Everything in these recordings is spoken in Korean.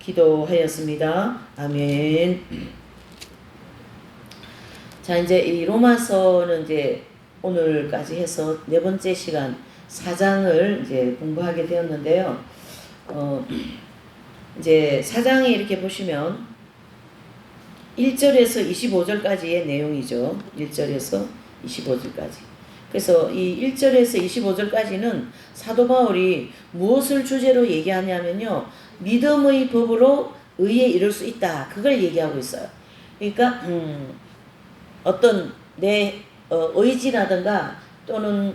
기도하였습니다. 아멘. 자, 이제 이 로마서는 이제 오늘까지 해서 네 번째 시간 4장을 이제 공부하게 되었는데요. 이제 4장에 이렇게 보시면 1절에서 25절까지의 내용이죠. 1절에서 25절까지. 그래서 이 1절에서 25절까지는 사도 바울이 무엇을 주제로 얘기하냐면요. 믿음의 법으로 의에 이를 수 있다. 그걸 얘기하고 있어요. 그러니까 어떤 내 의지라든가 또는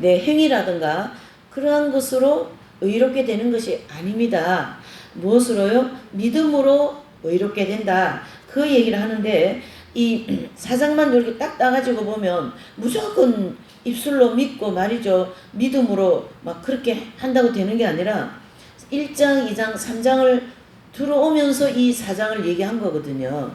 내 행위라든가 그러한 것으로 의롭게 되는 것이 아닙니다. 무엇으로요? 믿음으로 의롭게 된다. 그 얘기를 하는데 이 사장만 이렇게 딱 따가지고 보면 무조건 입술로 믿고 말이죠. 믿음으로 막 그렇게 한다고 되는 게 아니라 1장, 2장, 3장을 들어오면서 이 4장을 얘기한 거거든요.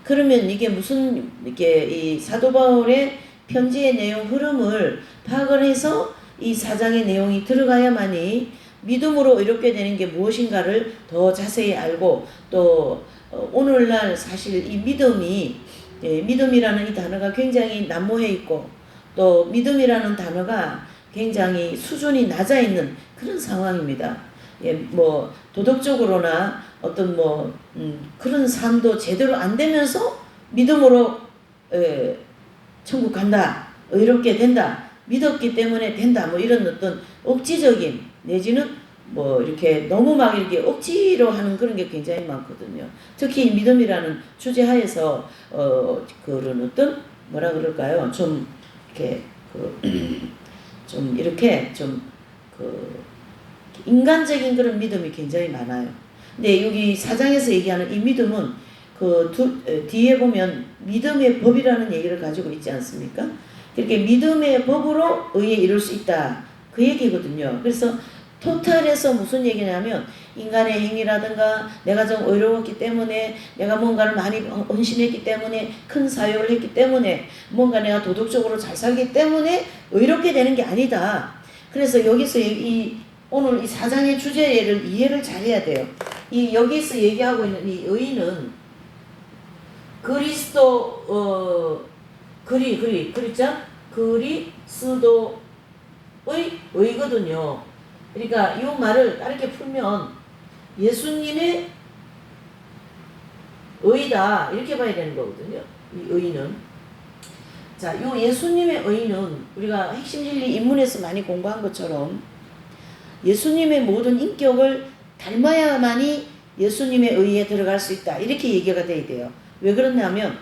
그러면 이게 무슨 이렇게 이 사도 바울의 편지의 내용 흐름을 파악을 해서 이 4장의 내용이 들어가야만이 믿음으로 의롭게 되는 게 무엇인가를 더 자세히 알고 또 오늘날 사실 이 믿음이라는 이 단어가 굉장히 난무해 있고 또 믿음이라는 단어가 굉장히 수준이 낮아 있는 그런 상황입니다. 뭐 도덕적으로나 어떤 그런 삶도 제대로 안 되면서 믿음으로 천국 간다, 의롭게 된다, 믿었기 때문에 된다, 뭐 이런 어떤 억지적인 내지는 뭐 이렇게 너무 막 이렇게 억지로 하는 그런 게 굉장히 많거든요. 특히 믿음이라는 주제 하에서 그런 어떤 뭐라 그럴까요? 좀 이렇게 좀 이렇게 인간적인 그런 믿음이 굉장히 많아요. 근데 여기 4장에서 얘기하는 이 믿음은 뒤에 보면 믿음의 법이라는 얘기를 가지고 있지 않습니까? 이렇게 믿음의 법으로 의에 이룰 수 있다. 그 얘기거든요. 그래서 토탈에서 무슨 얘기냐면 인간의 행위라든가 내가 좀 의로웠기 때문에 내가 뭔가를 많이 헌신했기 때문에 큰 사역을 했기 때문에 뭔가 내가 도덕적으로 잘 살기 때문에 의롭게 되는 게 아니다. 그래서 여기서 오늘 이 4장의 주제를 이해를 잘해야 돼요. 여기서 얘기하고 있는 이 의는 그리스도의 의거든요. 그러니까 이 말을 다르게 풀면 예수님의 의다 이렇게 봐야 되는 거거든요. 이 의는. 자, 이 예수님의 의는 우리가 핵심 진리 입문에서 많이 공부한 것처럼 예수님의 모든 인격을 닮아야만이 예수님의 의에 들어갈 수 있다. 이렇게 얘기가 돼야 돼요. 왜 그러냐면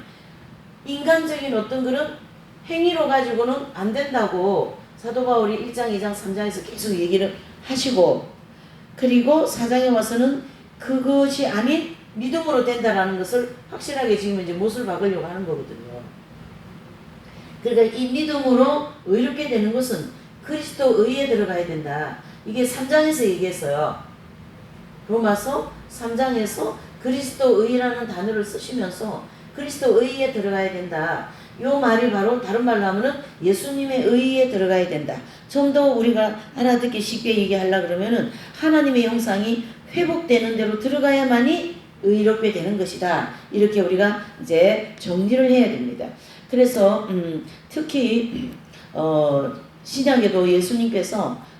인간적인 어떤 그런 행위로 가지고는 안 된다고 사도 바울이 1장, 2장, 3장에서 계속 얘기를 하시고 그리고 4장에 와서는 그것이 아닌 믿음으로 된다라는 것을 확실하게 지금 이제 못을 박으려고 하는 거거든요. 그러니까 이 믿음으로 의롭게 되는 것은 그리스도 의에 들어가야 된다. 이게 3장에서 얘기했어요. 로마서 3장에서 그리스도 의라는 단어를 쓰시면서 그리스도 의에 들어가야 된다. 이 말이 바로 다른 말로 하면은 예수님의 의에 들어가야 된다. 좀 더 우리가 알아듣기 쉽게 얘기하려고 그러면은 하나님의 형상이 회복되는 대로 들어가야만이 의롭게 되는 것이다. 이렇게 우리가 이제 정리를 해야 됩니다. 그래서 특히 신약에도 예수님께서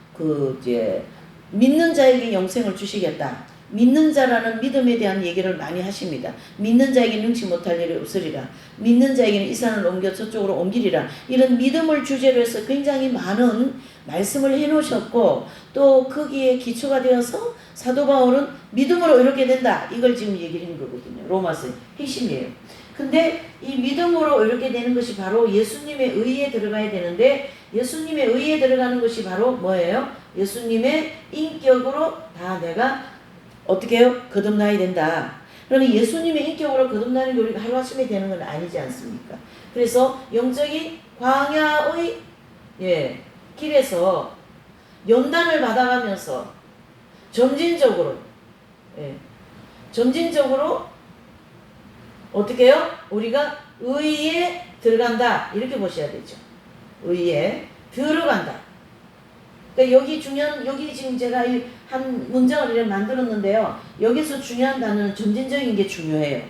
이제 믿는 자에게 영생을 주시겠다. 믿는 자라는 믿음에 대한 얘기를 많이 하십니다. 믿는 자에게 능치 못할 일이 없으리라. 믿는 자에게는 이 산을 옮겨 저쪽으로 옮기리라. 이런 믿음을 주제로 해서 굉장히 많은 말씀을 해놓으셨고 또 거기에 기초가 되어서 사도 바울은 믿음으로 이렇게 된다. 이걸 지금 얘기를 하는 거거든요. 로마서의 핵심이에요. 근데 이 믿음으로 이렇게 되는 것이 바로 예수님의 의에 들어가야 되는데 예수님의 의에 들어가는 것이 바로 뭐예요? 예수님의 인격으로 다 내가 어떻게 해요? 거듭나야 된다. 그러면 예수님의 인격으로 거듭나는 게 우리가 하루아침에 되는 건 아니지 않습니까? 그래서 영적인 광야의 길에서 연단을 받아가면서 점진적으로 어떻게 해요? 우리가 의에 들어간다. 이렇게 보셔야 되죠. 의에 들어간다. 그러니까 여기 지금 제가 한 문장을 이렇게 만들었는데요. 여기서 중요한 단어는 점진적인 게 중요해요.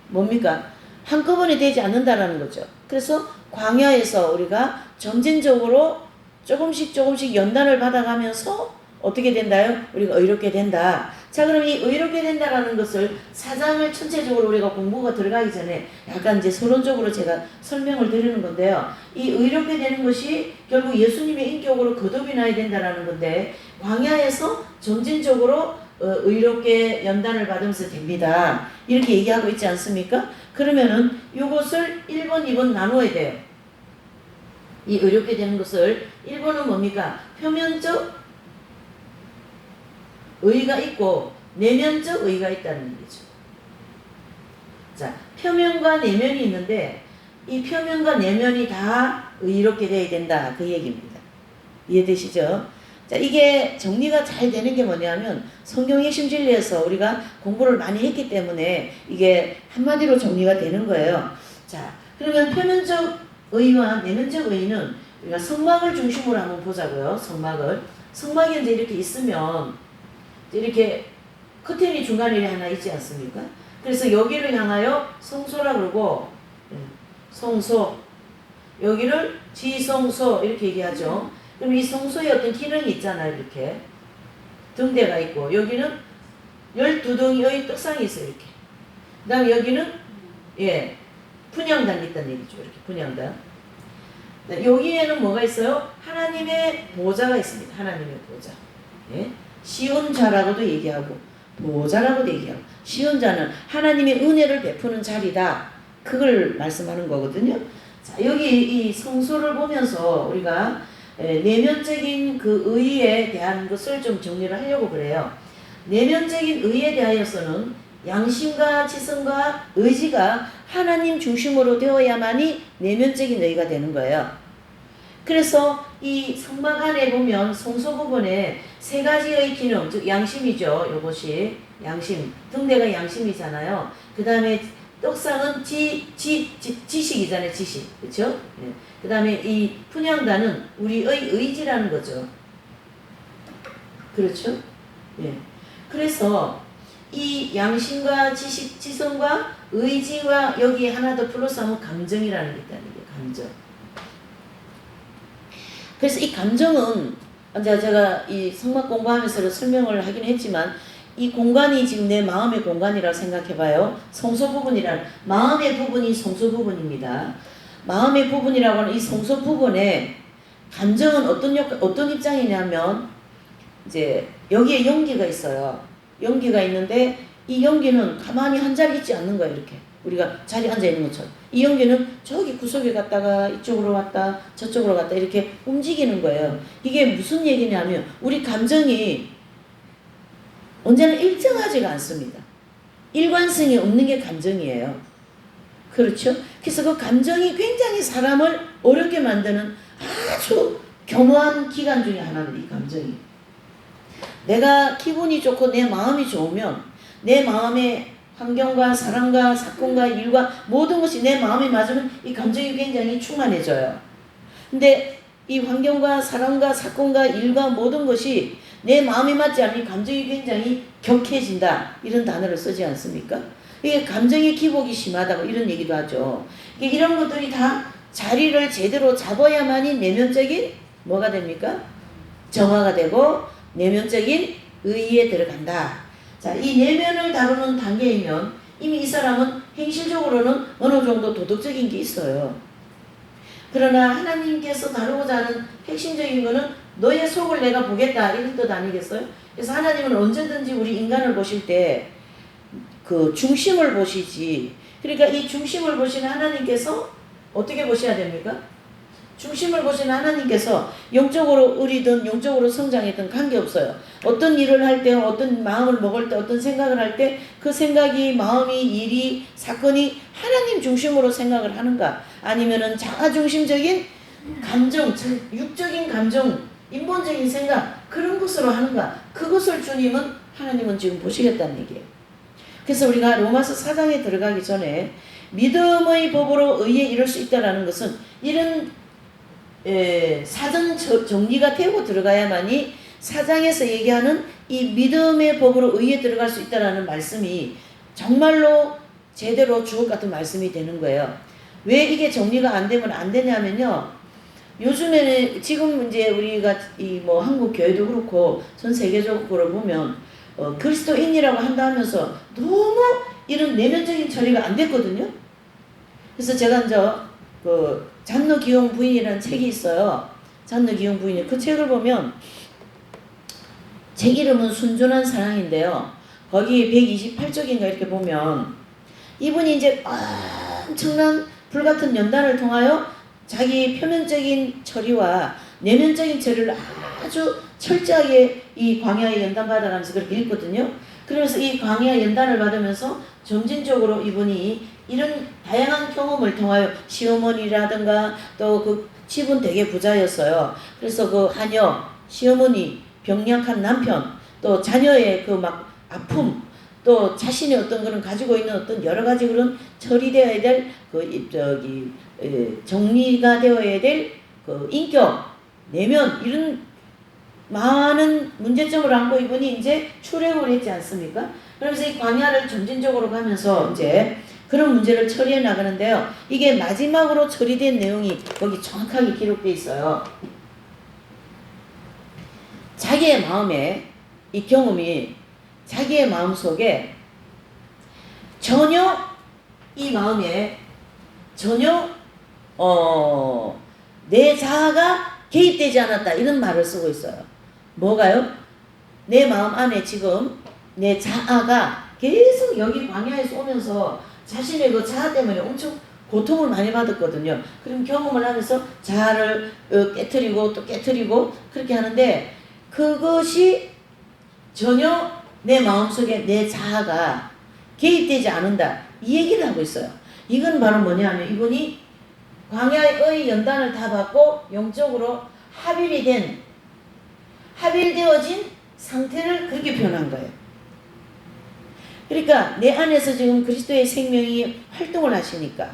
뭡니까? 한꺼번에 되지 않는다라는 거죠. 그래서 광야에서 우리가 점진적으로 조금씩 연단을 받아가면서 어떻게 된다요? 우리가 의롭게 된다. 자, 그럼 이 의롭게 된다라는 것을 4장을 전체적으로 우리가 공부가 들어가기 전에 약간 이제 서론적으로 제가 설명을 드리는 건데요. 이 의롭게 되는 것이 결국 예수님의 인격으로 거듭이 나야 된다라는 건데, 광야에서 점진적으로 의롭게 연단을 받으면서 됩니다. 이렇게 얘기하고 있지 않습니까? 그러면은 이것을 1번, 2번 나누어야 돼요. 이 의롭게 되는 것을 1번은 뭡니까? 표면적 의가 있고 내면적 의가 있다는 얘기죠. 자, 표면과 내면이 있는데 이 표면과 내면이 다 의롭게 되어야 된다. 그 얘기입니다. 이해되시죠? 자, 이게 정리가 잘 되는 게 뭐냐면 성경 핵심 진리에서 우리가 공부를 많이 했기 때문에 이게 한마디로 정리가 되는 거예요. 자, 그러면 표면적 의와 내면적 의는 우리가 성막을 중심으로 한번 보자고요. 성막이 이제 이렇게 있으면 이렇게 커튼이 중간에 하나 있지 않습니까? 그래서 여기를 향하여 성소라 그러고, 성소, 여기를 지성소 이렇게 얘기하죠. 그럼 이 성소에 어떤 기능이 있잖아요. 이렇게 등대가 있고, 여기는 12덩이의 떡상이 있어요. 이렇게. 그 다음에 여기는 분향단이 있다는 얘기죠. 이렇게 분향단. 여기에는 뭐가 있어요? 하나님의 보좌가 있습니다. 하나님의 보좌. 시온자라고도 얘기하고 보좌라고도 얘기하고, 시온자는 하나님의 은혜를 베푸는 자리다. 그걸 말씀하는 거거든요. 자, 여기 이 성소를 보면서 우리가 내면적인 그 의에 대한 것을 좀 정리를 하려고 그래요. 내면적인 의에 대하여서는 양심과 지성과 의지가 하나님 중심으로 되어야만이 내면적인 의가 되는 거예요. 그래서 이 성막 안에 보면 성소 부분에 세 가지의 기능, 즉 양심이죠. 이것이 양심, 등대가 양심이잖아요. 그 다음에 떡상은 지식이잖아요. 지식, 그렇죠? 그 다음에 이 분향단은 우리의 의지라는 거죠. 그렇죠? 그래서 이 양심과 지식, 지성과 의지와 여기에 하나 더 플러스하면 감정이라는 게 있다는 거예요. 감정. 그래서 이 감정은 제가 이 성막 공부하면서 설명을 하긴 했지만 이 공간이 지금 내 마음의 공간이라고 생각해봐요. 성소 부분이란 마음의 부분이 성소 부분입니다. 마음의 부분이라고 하는 이 성소 부분에 감정은 어떤 입장이냐면 이제 여기에 연기가 있어요. 연기가 있는데 이 연기는 가만히 한 자리 있지 않는 거예요. 이렇게 우리가 자리에 앉아 있는 것처럼. 이 연기는 저기 구석에 갔다가 이쪽으로 갔다 저쪽으로 갔다 이렇게 움직이는 거예요. 이게 무슨 얘기냐면 우리 감정이 언제나 일정하지가 않습니다. 일관성이 없는 게 감정이에요. 그렇죠? 그래서 그 감정이 굉장히 사람을 어렵게 만드는 아주 교묘한 기간 중에 하나는 이 감정이. 내가 기분이 좋고 내 마음이 좋으면 내 마음에 환경과 사랑과 사건과 일과 모든 것이 내 마음에 맞으면 이 감정이 굉장히 충만해져요. 근데 이 환경과 사랑과 사건과 일과 모든 것이 내 마음에 맞지 않으니 감정이 굉장히 격해진다. 이런 단어를 쓰지 않습니까? 이게 감정의 기복이 심하다고 이런 얘기도 하죠. 이런 것들이 다 자리를 제대로 잡아야만이 내면적인 뭐가 됩니까? 정화가 되고 내면적인 의에 들어간다. 자, 이 내면을 다루는 단계이면 이미 이 사람은 행실적으로는 어느 정도 도덕적인 게 있어요. 그러나 하나님께서 다루고자 하는 핵심적인 거는 너의 속을 내가 보겠다 이런 뜻 아니겠어요? 그래서 하나님은 언제든지 우리 인간을 보실 때 그 중심을 보시지. 그러니까 이 중심을 보시는 하나님께서 어떻게 보셔야 됩니까? 중심을 보시는 하나님께서 영적으로 의리든 영적으로 성장했든 관계없어요. 어떤 일을 할 때, 어떤 마음을 먹을 때, 어떤 생각을 할 때 그 생각이, 마음이, 일이, 사건이 하나님 중심으로 생각을 하는가, 아니면은 자아중심적인 감정, 육적인 감정, 인본적인 생각 그런 것으로 하는가, 그것을 하나님은 지금 보시겠다는 얘기예요. 그래서 우리가 로마서 4장에 들어가기 전에 믿음의 법으로 의에 이를 수 있다는 것은 이런 사전 정리가 되고 들어가야만이 사장에서 얘기하는 이 믿음의 법으로 의에 들어갈 수 있다라는 말씀이 정말로 제대로 주옥 같은 말씀이 되는 거예요. 왜 이게 정리가 안 되면 안 되냐면요. 요즘에는 지금 이제 우리가 이 뭐 한국 교회도 그렇고 전 세계적으로 보면 그리스도인이라고 한다 하면서 너무 이런 내면적인 처리가 안 됐거든요. 그래서 제가 이제 그 잔노 기용 부인이라는 책이 있어요. 잔노 기용 부인이 그 책을 보면 책 이름은 순전한 사랑인데요. 거기 128쪽인가 이렇게 보면 이분이 이제 엄청난 불같은 연단을 통하여 자기 표면적인 처리와 내면적인 처리를 아주 철저하게 이 광야의 연단 받아가면서 그렇게 읽거든요. 그러면서 이 광야 연단을 받으면서 점진적으로 이분이 이런 다양한 경험을 통하여 시어머니라든가 또 그 집은 되게 부자였어요. 그래서 그 하녀, 시어머니, 병약한 남편, 또 자녀의 그 막 아픔, 또 자신의 어떤 그런 가지고 있는 어떤 여러 가지 그런 처리되어야 될 정리가 되어야 될 그 인격, 내면 이런 많은 문제점을 안고 이분이 이제 출애굽을 했지 않습니까? 그러면서 이 광야를 점진적으로 가면서 이제 그런 문제를 처리해 나가는데요. 이게 마지막으로 처리된 내용이 거기 정확하게 기록되어 있어요. 자기의 마음에 이 경험이 자기의 마음속에 전혀 이 마음에 전혀 내 자아가 개입되지 않았다 이런 말을 쓰고 있어요. 뭐가요? 내 마음 안에 지금 내 자아가 계속 여기 광야에서 오면서 자신의 그 자아 때문에 엄청 고통을 많이 받았거든요. 그럼 경험을 하면서 자아를 깨트리고 또 깨트리고 그렇게 하는데 그것이 전혀 내 마음속에 내 자아가 개입되지 않는다. 이 얘기를 하고 있어요. 이건 바로 뭐냐면 이분이 광야의 연단을 다 받고 영적으로 합일되어진 상태를 그렇게 표현한 거예요. 그러니까 내 안에서 지금 그리스도의 생명이 활동을 하시니까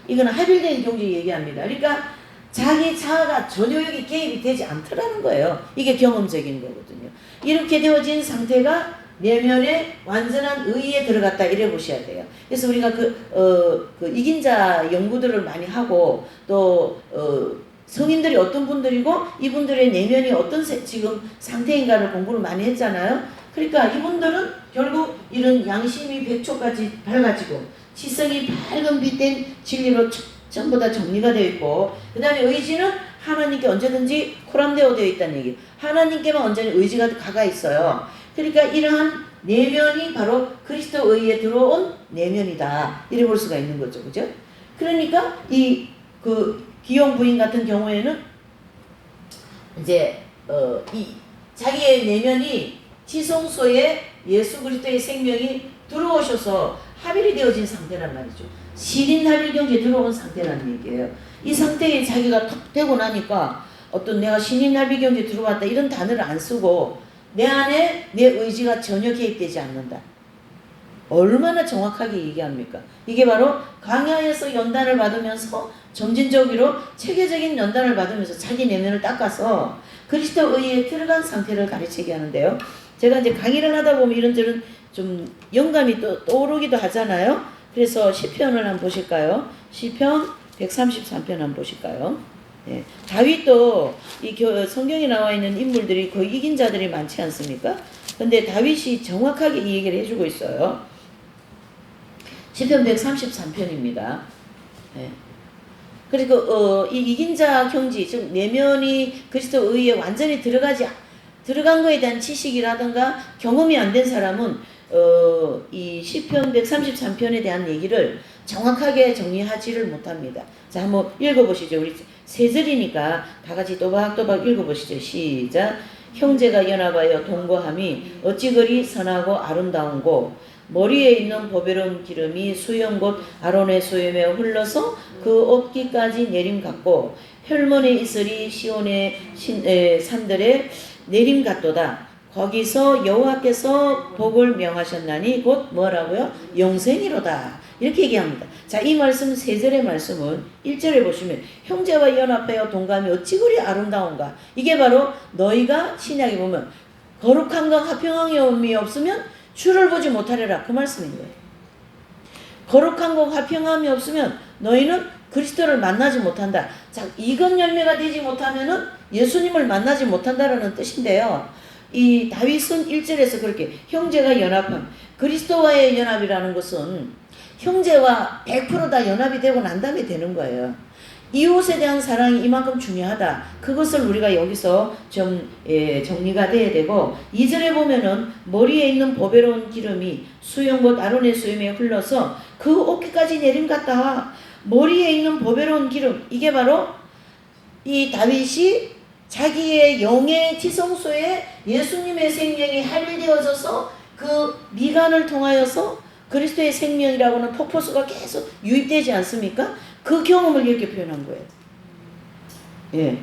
이거는 합일된 경제 얘기합니다. 그러니까 자기 자아가 전혀 여기 개입이 되지 않더라는 거예요. 이게 경험적인 거거든요. 이렇게 되어진 상태가 내면의 완전한 의에 들어갔다 이래 보셔야 돼요. 그래서 우리가 그 이긴 자 연구들을 많이 하고 또 성인들이 어떤 분들이고 이분들의 내면이 어떤 지금 상태인가를 공부를 많이 했잖아요. 그러니까 이분들은 결국 이런 양심이 백초까지 밝아지고 지성이 밝은 빛된 진리로 전부 다 정리가 되어 있고 그 다음에 의지는 하나님께 언제든지 코람되어 되어 있다는 얘기. 하나님께만 언제나 의지가 가가 있어요. 그러니까 이러한 내면이 바로 그리스도 의에 들어온 내면이다. 이래 볼 수가 있는 거죠. 그죠? 그러니까 이 기용 부인 같은 경우에는 이제 이 자기의 내면이 지성소에 예수 그리스도의 생명이 들어오셔서 합일이 되어진 상태란 말이죠. 신인 합일 경지에 들어온 상태라는 얘기예요. 이 상태에 자기가 탁 되고 나니까 어떤 내가 신인 합일 경지에 들어왔다 이런 단어를 안 쓰고 내 안에 내 의지가 전혀 개입되지 않는다. 얼마나 정확하게 얘기합니까? 이게 바로 광야에서 연단을 받으면서 점진적으로 체계적인 연단을 받으면서 자기 내면을 닦아서 그리스도 의에 들어간 상태를 가르치게 하는데요. 제가 이제 강의를 하다 보면 이런저런 좀 영감이 또 떠오르기도 하잖아요. 그래서 시편을 한번 보실까요? 시편 133편 한번 보실까요? 네. 다윗도 이 성경에 나와 있는 인물들이 거의 이긴 자들이 많지 않습니까? 근데 다윗이 정확하게 이 얘기를 해주고 있어요. 시편 133편입니다. 네. 그리고 이 이긴 자 경지, 즉 내면이 그리스도 의에 완전히 들어간 거에 대한 지식이라든가 경험이 안 된 사람은 이 시편 133편에 대한 얘기를 정확하게 정리하지를 못합니다. 자, 한번 읽어보시죠. 우리 세 절이니까 다 같이 또박또박 읽어보시죠. 시작. 형제가 연합하여 동거함이 어찌 그리 선하고 아름다운고 머리에 있는 보배로운 기름이 수염 곧 아론의 수염에 흘러서 그 옷깃까지 내림 같고 혈문의 이슬이 시온의 산들에 내림 같도다. 거기서 여호와께서 복을 명하셨나니 곧 뭐라고요? 영생이로다. 이렇게 얘기합니다. 자, 이 말씀 세 절의 말씀은 1절에 보시면 형제와 연합하여 동감이 어찌 그리 아름다운가. 이게 바로 너희가 신약에 보면 거룩함과 화평함이 없으면 주를 보지 못하리라. 그 말씀인 거예요. 거룩함과 화평함이 없으면 너희는 그리스도를 만나지 못한다. 자, 이건 열매가 되지 못하면은 예수님을 만나지 못한다라는 뜻인데요. 이 다윗은 1절에서 그렇게 형제가 연합함, 그리스도와의 연합이라는 것은 형제와 100%다 연합이 되고 난 다음에 되는 거예요. 이웃에 대한 사랑이 이만큼 중요하다. 그것을 우리가 여기서 좀 정리가 돼야 되고, 2절에 보면은 머리에 있는 보배로운 기름이 수염곧 아론의 수염에 흘러서 그 어깨까지 내림 같다. 머리에 있는 보배로운 기름, 이게 바로 이 다윗이 자기의 영의 지성소에 예수님의 생명이 할일되어져서 그 미간을 통하여서 그리스도의 생명이라고는 폭포수가 계속 유입되지 않습니까? 그 경험을 이렇게 표현한 거예요. 예.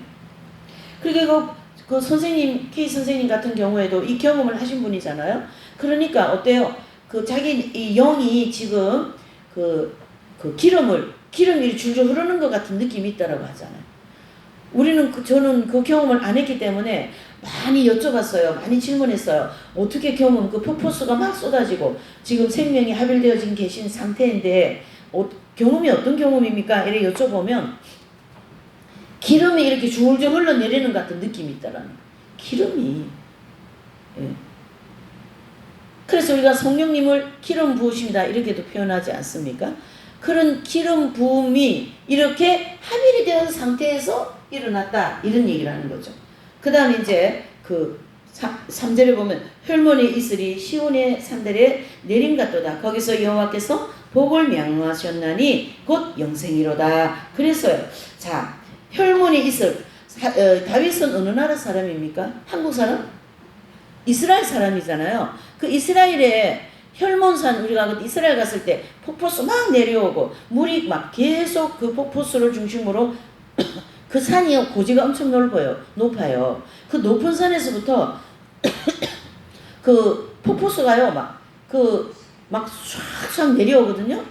그리고 그 선생님, K 선생님 같은 경우에도 이 경험을 하신 분이잖아요. 그러니까 어때요? 그 자기 이 영이 지금 그 기름이 줄줄 흐르는 것 같은 느낌이 있다라고 하잖아요. 저는 그 경험을 안 했기 때문에 많이 여쭤봤어요. 많이 질문했어요. 어떻게 그 폭포수가 막 쏟아지고 지금 생명이 합일되어진 계신 상태인데 경험이 어떤 경험입니까? 이렇게 여쭤보면 기름이 이렇게 줄줄 흘러내리는 것 같은 느낌이 있다라는 거예요. 기름이. 예. 그래서 우리가 성령님을 기름 부으십니다 이렇게도 표현하지 않습니까? 그런 기름 부음이 이렇게 합일이 되는 상태에서 일어났다 이런 얘기를 하는 거죠. 그 다음에 이제 그 3절에 보면 혈문이 있으리 시온의 산들에 내림 같도다. 거기서 여호와께서 복을 명하셨나니 곧 영생이로다. 그래서요. 자, 혈문이 있을 다윗은 어느 나라 사람입니까? 한국 사람? 이스라엘 사람이잖아요. 그 이스라엘의 혈몬산, 우리가 이스라엘 갔을 때 폭포수 막 내려오고 물이 막 계속 그 폭포수를 중심으로 그 산이 고지가 엄청 높아요. 그 높은 산에서부터 그 폭포수가요 막 쫙쫙 내려오거든요.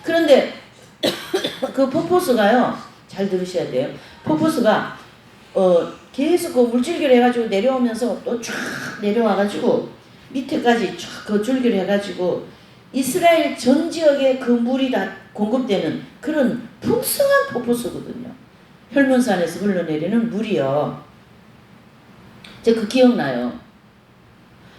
그런데 그 폭포수가요, 잘 들으셔야 돼요. 폭포수가 계속 그 물줄기를 해가지고 내려오면서 또 쫙 내려와가지고 밑에까지 쫙 그 줄기를 해가지고 이스라엘 전 지역에 그 물이 다 공급되는 그런 풍성한 폭포수거든요. 혈문산에서 흘러내리는 물이요. 제가 그 기억나요.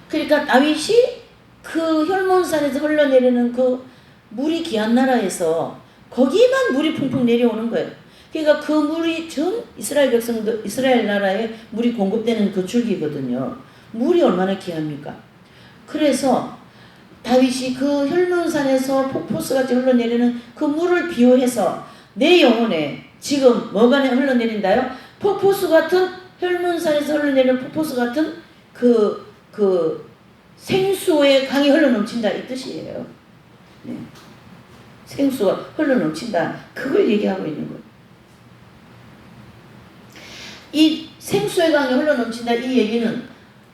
그러니까 다윗이 그 혈문산에서 흘러내리는 그 물이 귀한 나라에서 거기만 물이 풍풍 내려오는 거예요. 그러니까 그 물이 전 이스라엘 백성들, 이스라엘 나라에 물이 공급되는 그 줄기거든요. 물이 얼마나 귀합니까? 그래서 다윗이 그 혈문산에서 폭포수같이 흘러내리는 그 물을 비유해서 내 영혼에 지금 뭐가 흘러내린다요? 폭포수 같은, 혈문산에서 흘러내리는 폭포수 같은 그 생수의 강이 흘러넘친다 이 뜻이에요. 네. 생수가 흘러넘친다. 그걸 얘기하고 있는 거예요. 이 생수의 강이 흘러넘친다 이 얘기는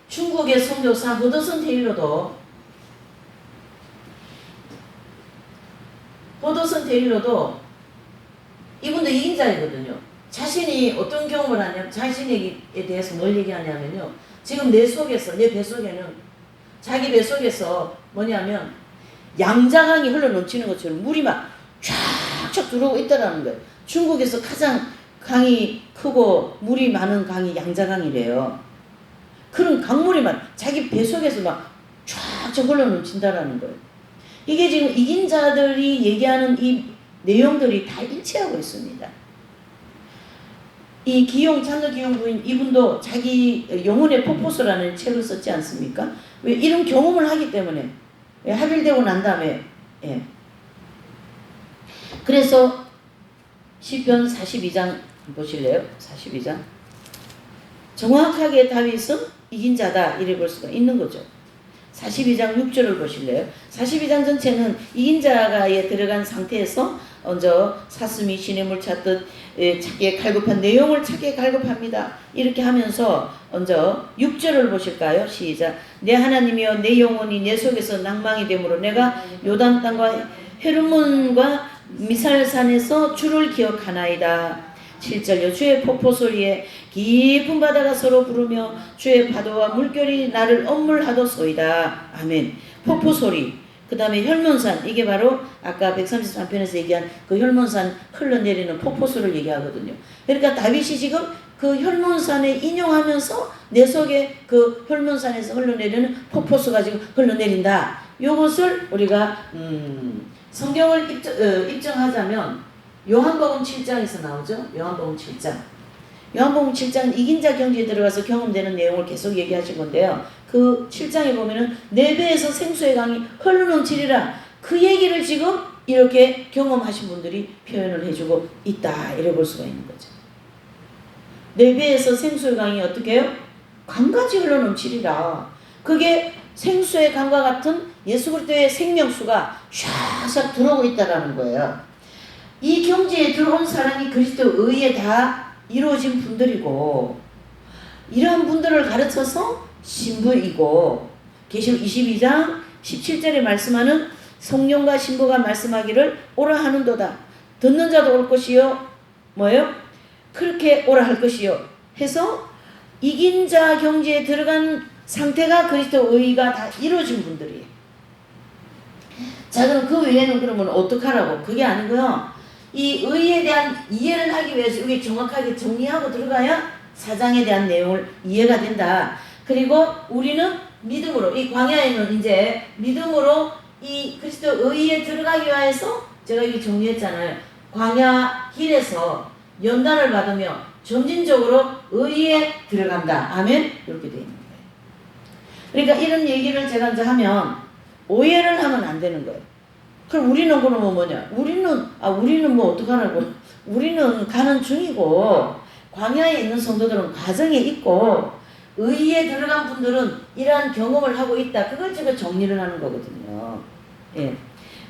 중국의 선교사 허더슨 테일러도 이분도 이긴자이거든요. 자신이 어떤 경험을 하냐면 자신에 대해서 뭘 얘기하냐면요. 지금 내 뱃속에는 자기 뱃속에서 뭐냐면 양자강이 흘러넘치는 것처럼 물이 막 쫙쫙 들어오고 있다라는 거예요. 중국에서 가장 강이 크고 물이 많은 강이 양자강이래요. 그런 강물이 막 자기 뱃속에서 막 쫙쫙 흘러넘친다라는 거예요. 이게 지금 이긴 자들이 얘기하는 이 내용들이 다 일치하고 있습니다. 이 찬도 기용 부인 이분도 자기 영혼의 폭포수라는 책을 썼지 않습니까? 왜 이런 경험을 하기 때문에 합일되고 난 다음에 그래서 시편 42장 보실래요? 42장 정확하게 다윗은 이긴 자다 이래 볼 수가 있는 거죠. 42장 6절을 보실래요? 42장 전체는 이긴 자가에 들어간 상태에서 먼저 사슴이 시냇물 찾듯 찾기에 갈급한 내용을 찾기에 갈급합니다. 이렇게 하면서 먼저 6절을 보실까요? 시작. 내 하나님이여 내 영혼이 내 속에서 낭망이 되므로 내가 요단 땅과 헤르몬과 미살산에서 주를 기억하나이다. 7절요. 주의 폭포 소리에 깊은 바다가 서로 부르며 주의 파도와 물결이 나를 엄물하도소이다. 아멘. 폭포 소리. 그 다음에 혈문산. 이게 바로 아까 133편에서 얘기한 그 혈문산 흘러내리는 폭포수를 얘기하거든요. 그러니까 다윗이 지금 그 혈문산에 인용하면서 내 속에 그 혈문산에서 흘러내리는 폭포수가 지금 흘러내린다. 요것을 우리가 성경을 입증하자면 요한복음 7장에서 나오죠. 요한복음 7장. 요한복음 7장 이긴 자 경지에 들어가서 경험되는 내용을 계속 얘기하신 건데요. 그 7장에 보면은 내 배에서 생수의 강이 흘러넘치리라. 그 얘기를 지금 이렇게 경험하신 분들이 표현을 해주고 있다. 이래 볼 수가 있는 거죠. 내 배에서 생수의 강이 어떻게 해요? 강같이 흘러넘치리라. 그게 생수의 강과 같은 예수 그리스도의 생명수가 샤샥 들어오고 있다라는 거예요. 이 경지에 들어온 사람이 그리스도 의에 다 이루어진 분들이고, 이러한 분들을 가르쳐서 신부이고, 계시록 22장 17절에 말씀하는 성령과 신부가 말씀하기를 오라 하는도다. 듣는 자도 올 것이요. 뭐예요? 그렇게 오라 할 것이요. 해서 이긴 자 경지에 들어간 상태가 그리스도 의가 다 이루어진 분들이에요. 자, 그럼 그 외에는 그러면 어떡하라고? 그게 아니고요. 이 의에 대한 이해를 하기 위해서 이게 정확하게 정리하고 들어가야 사장에 대한 내용을 이해가 된다. 그리고 우리는 믿음으로, 이 광야에는 이제 믿음으로 이 그리스도 의에 들어가기 위해서 제가 이게 정리했잖아요. 광야 길에서 연단을 받으며 점진적으로 의에 들어간다. 아멘? 이렇게 되어 있는 거예요. 그러니까 이런 얘기를 제가 이제 하면 오해를 하면 안 되는 거예요. 그럼 우리는 그러면 뭐냐? 우리는 뭐 어떡하라고? 우리는 가는 중이고, 광야에 있는 성도들은 과정에 있고, 의에 들어간 분들은 이러한 경험을 하고 있다. 그걸 제가 정리를 하는 거거든요. 예.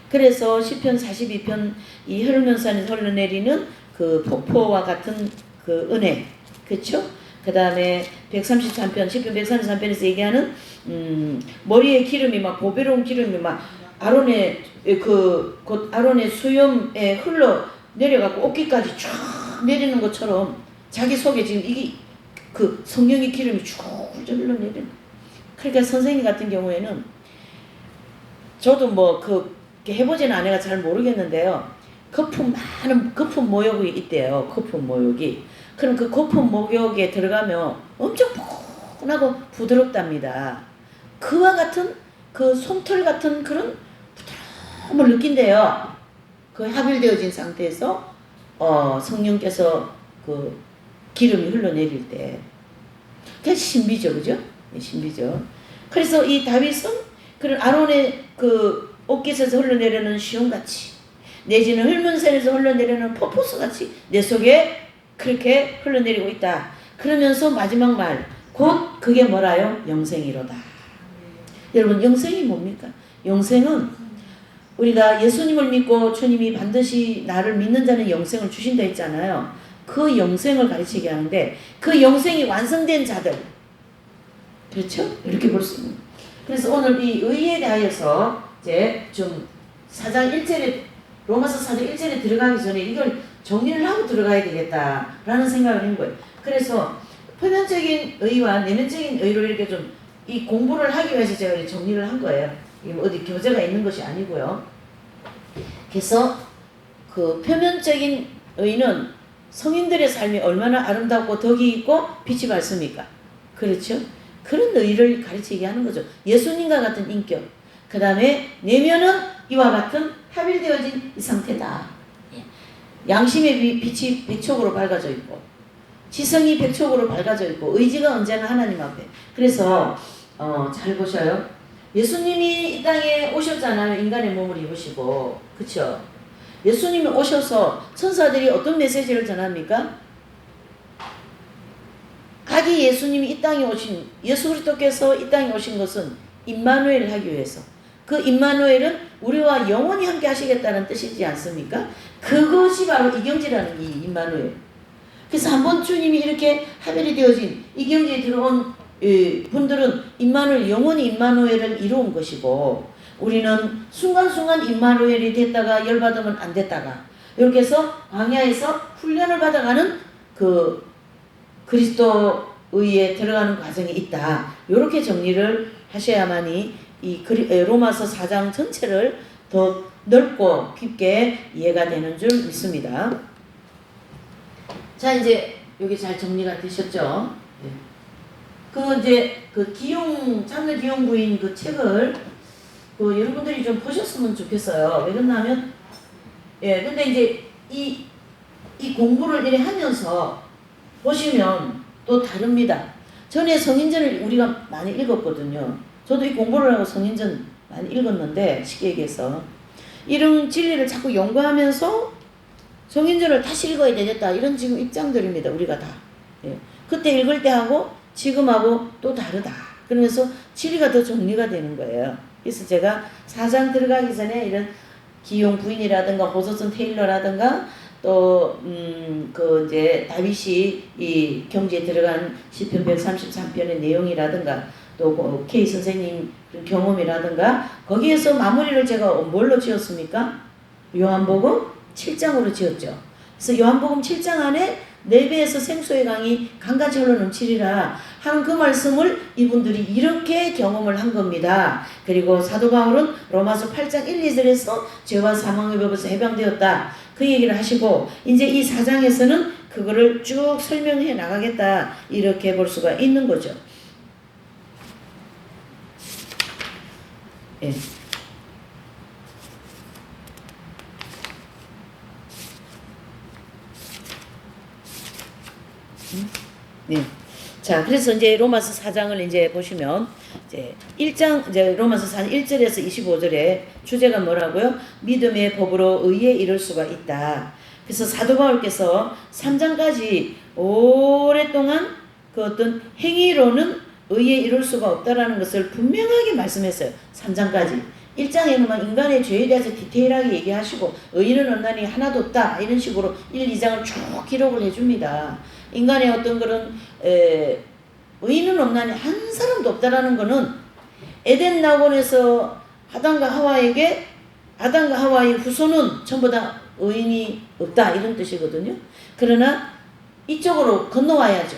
그래서 시편 42편 이 흐르면산에서 흘러내리는 그 폭포와 같은 그 은혜. 그쵸? 그 다음에 133편, 시편 133편에서 얘기하는, 머리에 기름이 막, 보배로운 기름이 막, 아론의 곧 아론의 수염에 흘러 내려가고 어깨까지 쫙 내리는 것처럼 자기 속에 지금 이게 그 성령의 기름이 쭉 흘러내리는. 그러니까 선생님 같은 경우에는 저도 뭐 해보지는 않아가 잘 모르겠는데요. 많은 거품 모욕이 있대요. 거품 모욕이. 그럼 그 거품 모욕에 들어가면 엄청 푸근하고 부드럽답니다. 그와 같은 그 솜털 같은 그런 부드러움을 느낀대요. 그 합일되어진 상태에서 성령께서 그 기름이 흘러내릴 때. 그게 신비죠, 그죠? 네, 신비죠. 그래서 이 다윗은 그런 아론의 그 옷깃에서 흘러내리는 시온같이, 내지는 흘문산에서 흘러내리는 폭포수같이 내 속에 그렇게 흘러내리고 있다. 그러면서 마지막 말, 곧 그게 뭐라요? 영생이로다. 여러분, 영생이 뭡니까? 영생은 우리가 예수님을 믿고 주님이 반드시 나를 믿는 자는 영생을 주신다 했잖아요. 그 영생을 가르치게 하는데, 그 영생이 완성된 자들, 그렇죠? 이렇게 볼 수 있는. 그래서 오늘 이 의에 대하여서 이제 좀 4장 1절에, 로마서 4장 1절에 들어가기 전에 이걸 정리를 하고 들어가야 되겠다라는 생각을 한 거예요. 그래서 표면적인 의와 내면적인 의로 이렇게 좀 이 공부를 하기 위해서 제가 정리를 한 거예요. 어디 교재가 있는 것이 아니고요. 그래서 그 표면적인 의는 성인들의 삶이 얼마나 아름답고 덕이 있고 빛이 밝습니까? 그렇죠? 그런 의를 가르치게 하는 거죠. 예수님과 같은 인격. 그 다음에 내면은 이와 같은 합일되어진 이 상태다. 양심의 빛이 백촉으로 밝아져 있고, 지성이 백촉으로 밝아져 있고, 의지가 언제나 하나님 앞에. 그래서 잘 보셔요. 예수님이 이 땅에 오셨잖아요. 인간의 몸을 입으시고. 그쵸? 예수님이 오셔서 천사들이 어떤 메시지를 전합니까? 아기 예수님이 이 땅에 오신, 예수 그리스도께서 이 땅에 오신 것은 임마누엘을 하기 위해서. 그 임마누엘은 우리와 영원히 함께 하시겠다는 뜻이지 않습니까? 그것이 바로 이경지라는 이 임마누엘. 그래서 한번 주님이 이렇게 하별이 되어진 이경지에 들어온 분들은 임마누엘, 영원히 임마누엘을 이루은 것이고, 우리는 순간순간 임마누엘이 됐다가 열받으면 안 됐다가 이렇게 해서 광야에서 훈련을 받아가는 그 그리스도의에 들어가는 과정이 있다. 이렇게 정리를 하셔야만이 이 로마서 4장 전체를 더 넓고 깊게 이해가 되는 줄 믿습니다. 자, 이제 여기 잘 정리가 되셨죠? 네. 그 이제 그 참느 기용 부인 그 책을 여러분들이 좀 보셨으면 좋겠어요. 왜 그러냐면, 근데 이제 이 공부를 이렇게 하면서 보시면 또 다릅니다. 전에 성인전을 우리가 많이 읽었거든요. 저도 이 공부를 하고 성인전 많이 읽었는데, 쉽게 얘기해서 이런 진리를 자꾸 연구하면서 성인전을 다시 읽어야 되겠다, 이런 지금 입장들입니다. 우리가 다. 그때 읽을 때하고 지금하고 또 다르다. 그러면서 진리가 더 정리가 되는 거예요. 그래서 제가 4장 들어가기 전에 이런 기용 부인이라든가 호서슨 테일러라든가 또 그 이제 다윗이 이 경지에 들어간 시편 133편의 내용이라든가 또 K 선생님 경험이라든가 거기에서 마무리를 제가 뭘로 지었습니까? 요한복음 7장으로 지었죠. 그래서 요한복음 7장 안에 4배에서 생수의 강이 강같이 흘러넘치리라 하는 그 말씀을 이분들이 이렇게 경험을 한 겁니다. 그리고 사도 바울은 로마서 8장 1, 2절에서 죄와 사망의 법에서 해방되었다, 그 얘기를 하시고, 이제 이 4장에서는 그거를 쭉 설명해 나가겠다, 이렇게 볼 수가 있는 거죠. 예. 네. 자, 그래서 이제 로마서 4장을 이제 보시면 이제 1장 이제 로마서 4장 1절에서 25절에 주제가 뭐라고요? 믿음의 법으로 의에 이를 수가 있다. 그래서 사도 바울께서 3장까지 오랫동안 그 어떤 행위로는 의에 이룰 수가 없다라는 것을 분명하게 말씀했어요. 3장까지. 1장에는 막 인간의 죄에 대해서 디테일하게 얘기하시고 의인은 없나니 하나도 없다, 이런 식으로 1, 2장을 쭉 기록을 해줍니다. 인간의 어떤 그런 의인은 없나니 한 사람도 없다라는 거는 에덴 낙원에서 아담과 하와의 후손은 전부 다 의인이 없다, 이런 뜻이거든요. 그러나 이쪽으로 건너와야죠.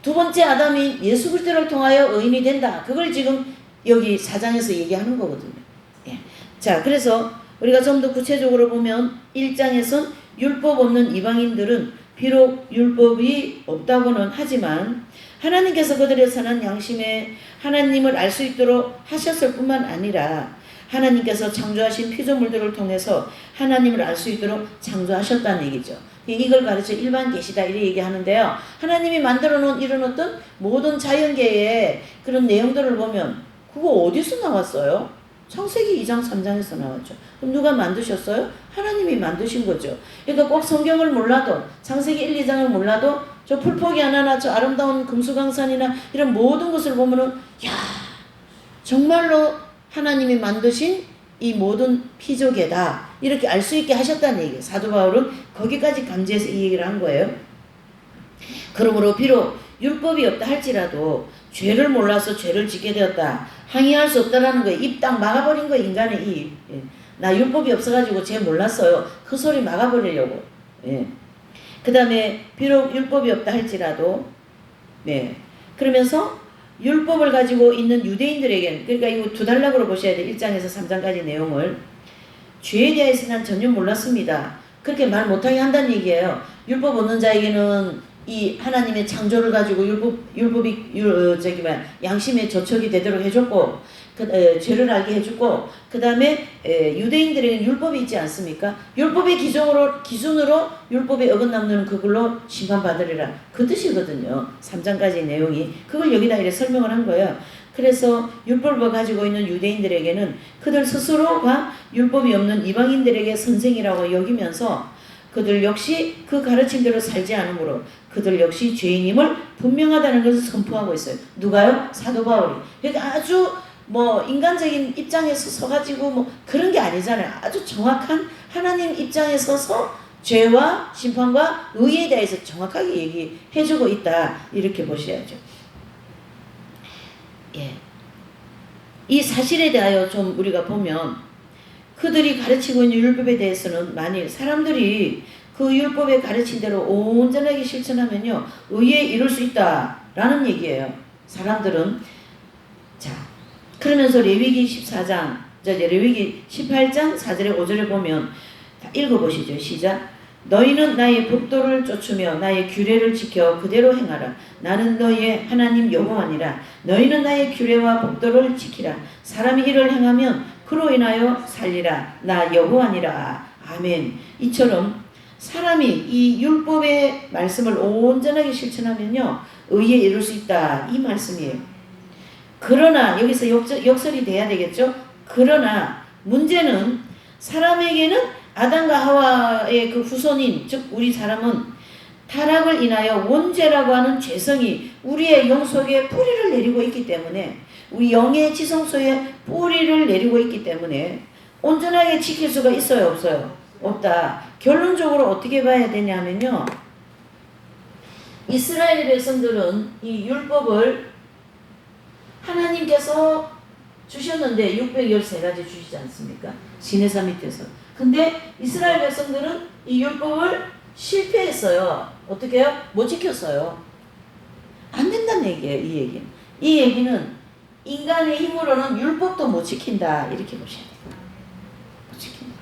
두 번째 아담이 예수 그리스도를 통하여 의인이 된다. 그걸 지금 여기 4장에서 얘기하는 거거든요. 예. 자, 그래서 우리가 좀 더 구체적으로 보면 1장에선 율법 없는 이방인들은 비록 율법이 없다고는 하지만 하나님께서 그들의 선한 양심에 하나님을 알 수 있도록 하셨을 뿐만 아니라 하나님께서 창조하신 피조물들을 통해서 하나님을 알 수 있도록 창조하셨다는 얘기죠. 이걸 가르쳐 일반 계시다, 이렇게 얘기하는데요. 하나님이 만들어 놓은 이런 어떤 모든 자연계의 그런 내용들을 보면 그거 어디서 나왔어요? 창세기 2장 3장에서 나왔죠. 그럼 누가 만드셨어요? 하나님이 만드신 거죠. 그러니까 꼭 성경을 몰라도, 창세기 1, 2장을 몰라도 저 풀포기 하나나 저 아름다운 금수강산이나 이런 모든 것을 보면은 야, 정말로 하나님이 만드신 이 모든 피조계다, 이렇게 알 수 있게 하셨다는 얘기예요. 사도 바울은 거기까지 간주해서 이 얘기를 한 거예요. 그러므로 비록 율법이 없다 할지라도 죄를 몰라서 죄를 짓게 되었다, 항의할 수 없다라는 거예요. 입 딱 막아버린 거예요. 인간의 입. 예. 나 율법이 없어가지고 죄 몰랐어요. 그 소리 막아버리려고. 예. 그 다음에 비록 율법이 없다 할지라도, 네. 그러면서 율법을 가지고 있는 유대인들에게는, 그러니까 이거 두 단락으로 보셔야 돼요. 1장에서 3장까지 내용을. 죄에 대해서 난 전혀 몰랐습니다. 그렇게 말 못하게 한다는 얘기예요. 율법 없는 자에게는 이 하나님의 창조를 가지고 율법이 양심의 저촉이 되도록 해줬고, 죄를 알게 해줬고, 그 다음에 유대인들에게는 율법이 있지 않습니까? 율법의 기준으로 율법에 어긋나면 그걸로 심판받으리라, 그 뜻이거든요. 3장까지 내용이. 그걸 여기다 이렇게 설명을 한 거예요. 그래서 율법을 가지고 있는 유대인들에게는 그들 스스로가 율법이 없는 이방인들에게 선생이라고 여기면서 그들 역시 그 가르침대로 살지 않으므로 그들 역시 죄인임을 분명하다는 것을 선포하고 있어요. 누가요? 사도 바울이. 그러니까 아주 뭐 인간적인 입장에서 서가지고 뭐 그런 게 아니잖아요. 아주 정확한 하나님 입장에 서서 죄와 심판과 의에 대해서 정확하게 얘기해주고 있다. 이렇게 보셔야죠. 예. 이 사실에 대하여 좀 우리가 보면 그들이 가르치고 있는 율법에 대해서는 만일 사람들이 그 율법에 가르친 대로 온전하게 실천하면요 의에 이룰 수 있다라는 얘기예요. 사람들은. 자, 그러면서 레위기 14장, 레위기 18장 4절에 5절에 보면 다 읽어보시죠. 시작. 너희는 나의 법도를 쫓으며 나의 규례를 지켜 그대로 행하라. 나는 너희의 하나님 여호와니라. 너희는 나의 규례와 법도를 지키라. 사람이 이를 행하면 그로 인하여 살리라. 나 여호와니라. 아멘. 이처럼 사람이 이 율법의 말씀을 온전하게 실천하면요 의에 이룰 수 있다. 이 말씀이에요. 그러나 여기서 역설이 돼야 되겠죠. 그러나 문제는 사람에게는 아담과 하와의 그 후손인 즉 우리 사람은 타락을 인하여 원죄라고 하는 죄성이 우리의 영 속에 뿌리를 내리고 있기 때문에 우리 영의 지성소에 뿌리를 내리고 있기 때문에 온전하게 지킬 수가 있어요 없어요? 없다. 결론적으로 어떻게 봐야 되냐면요 이스라엘 백성들은 이 율법을 하나님께서 주셨는데 613가지 주시지 않습니까? 시내산 밑에서. 근데 이스라엘 백성들은 이 율법을 실패했어요. 어떻게 해요? 못 지켰어요. 안 된다는 얘기예요. 이 얘기는. 이 얘기는 인간의 힘으로는 율법도 못 지킨다. 이렇게 보셔야 돼요. 못 지킨다.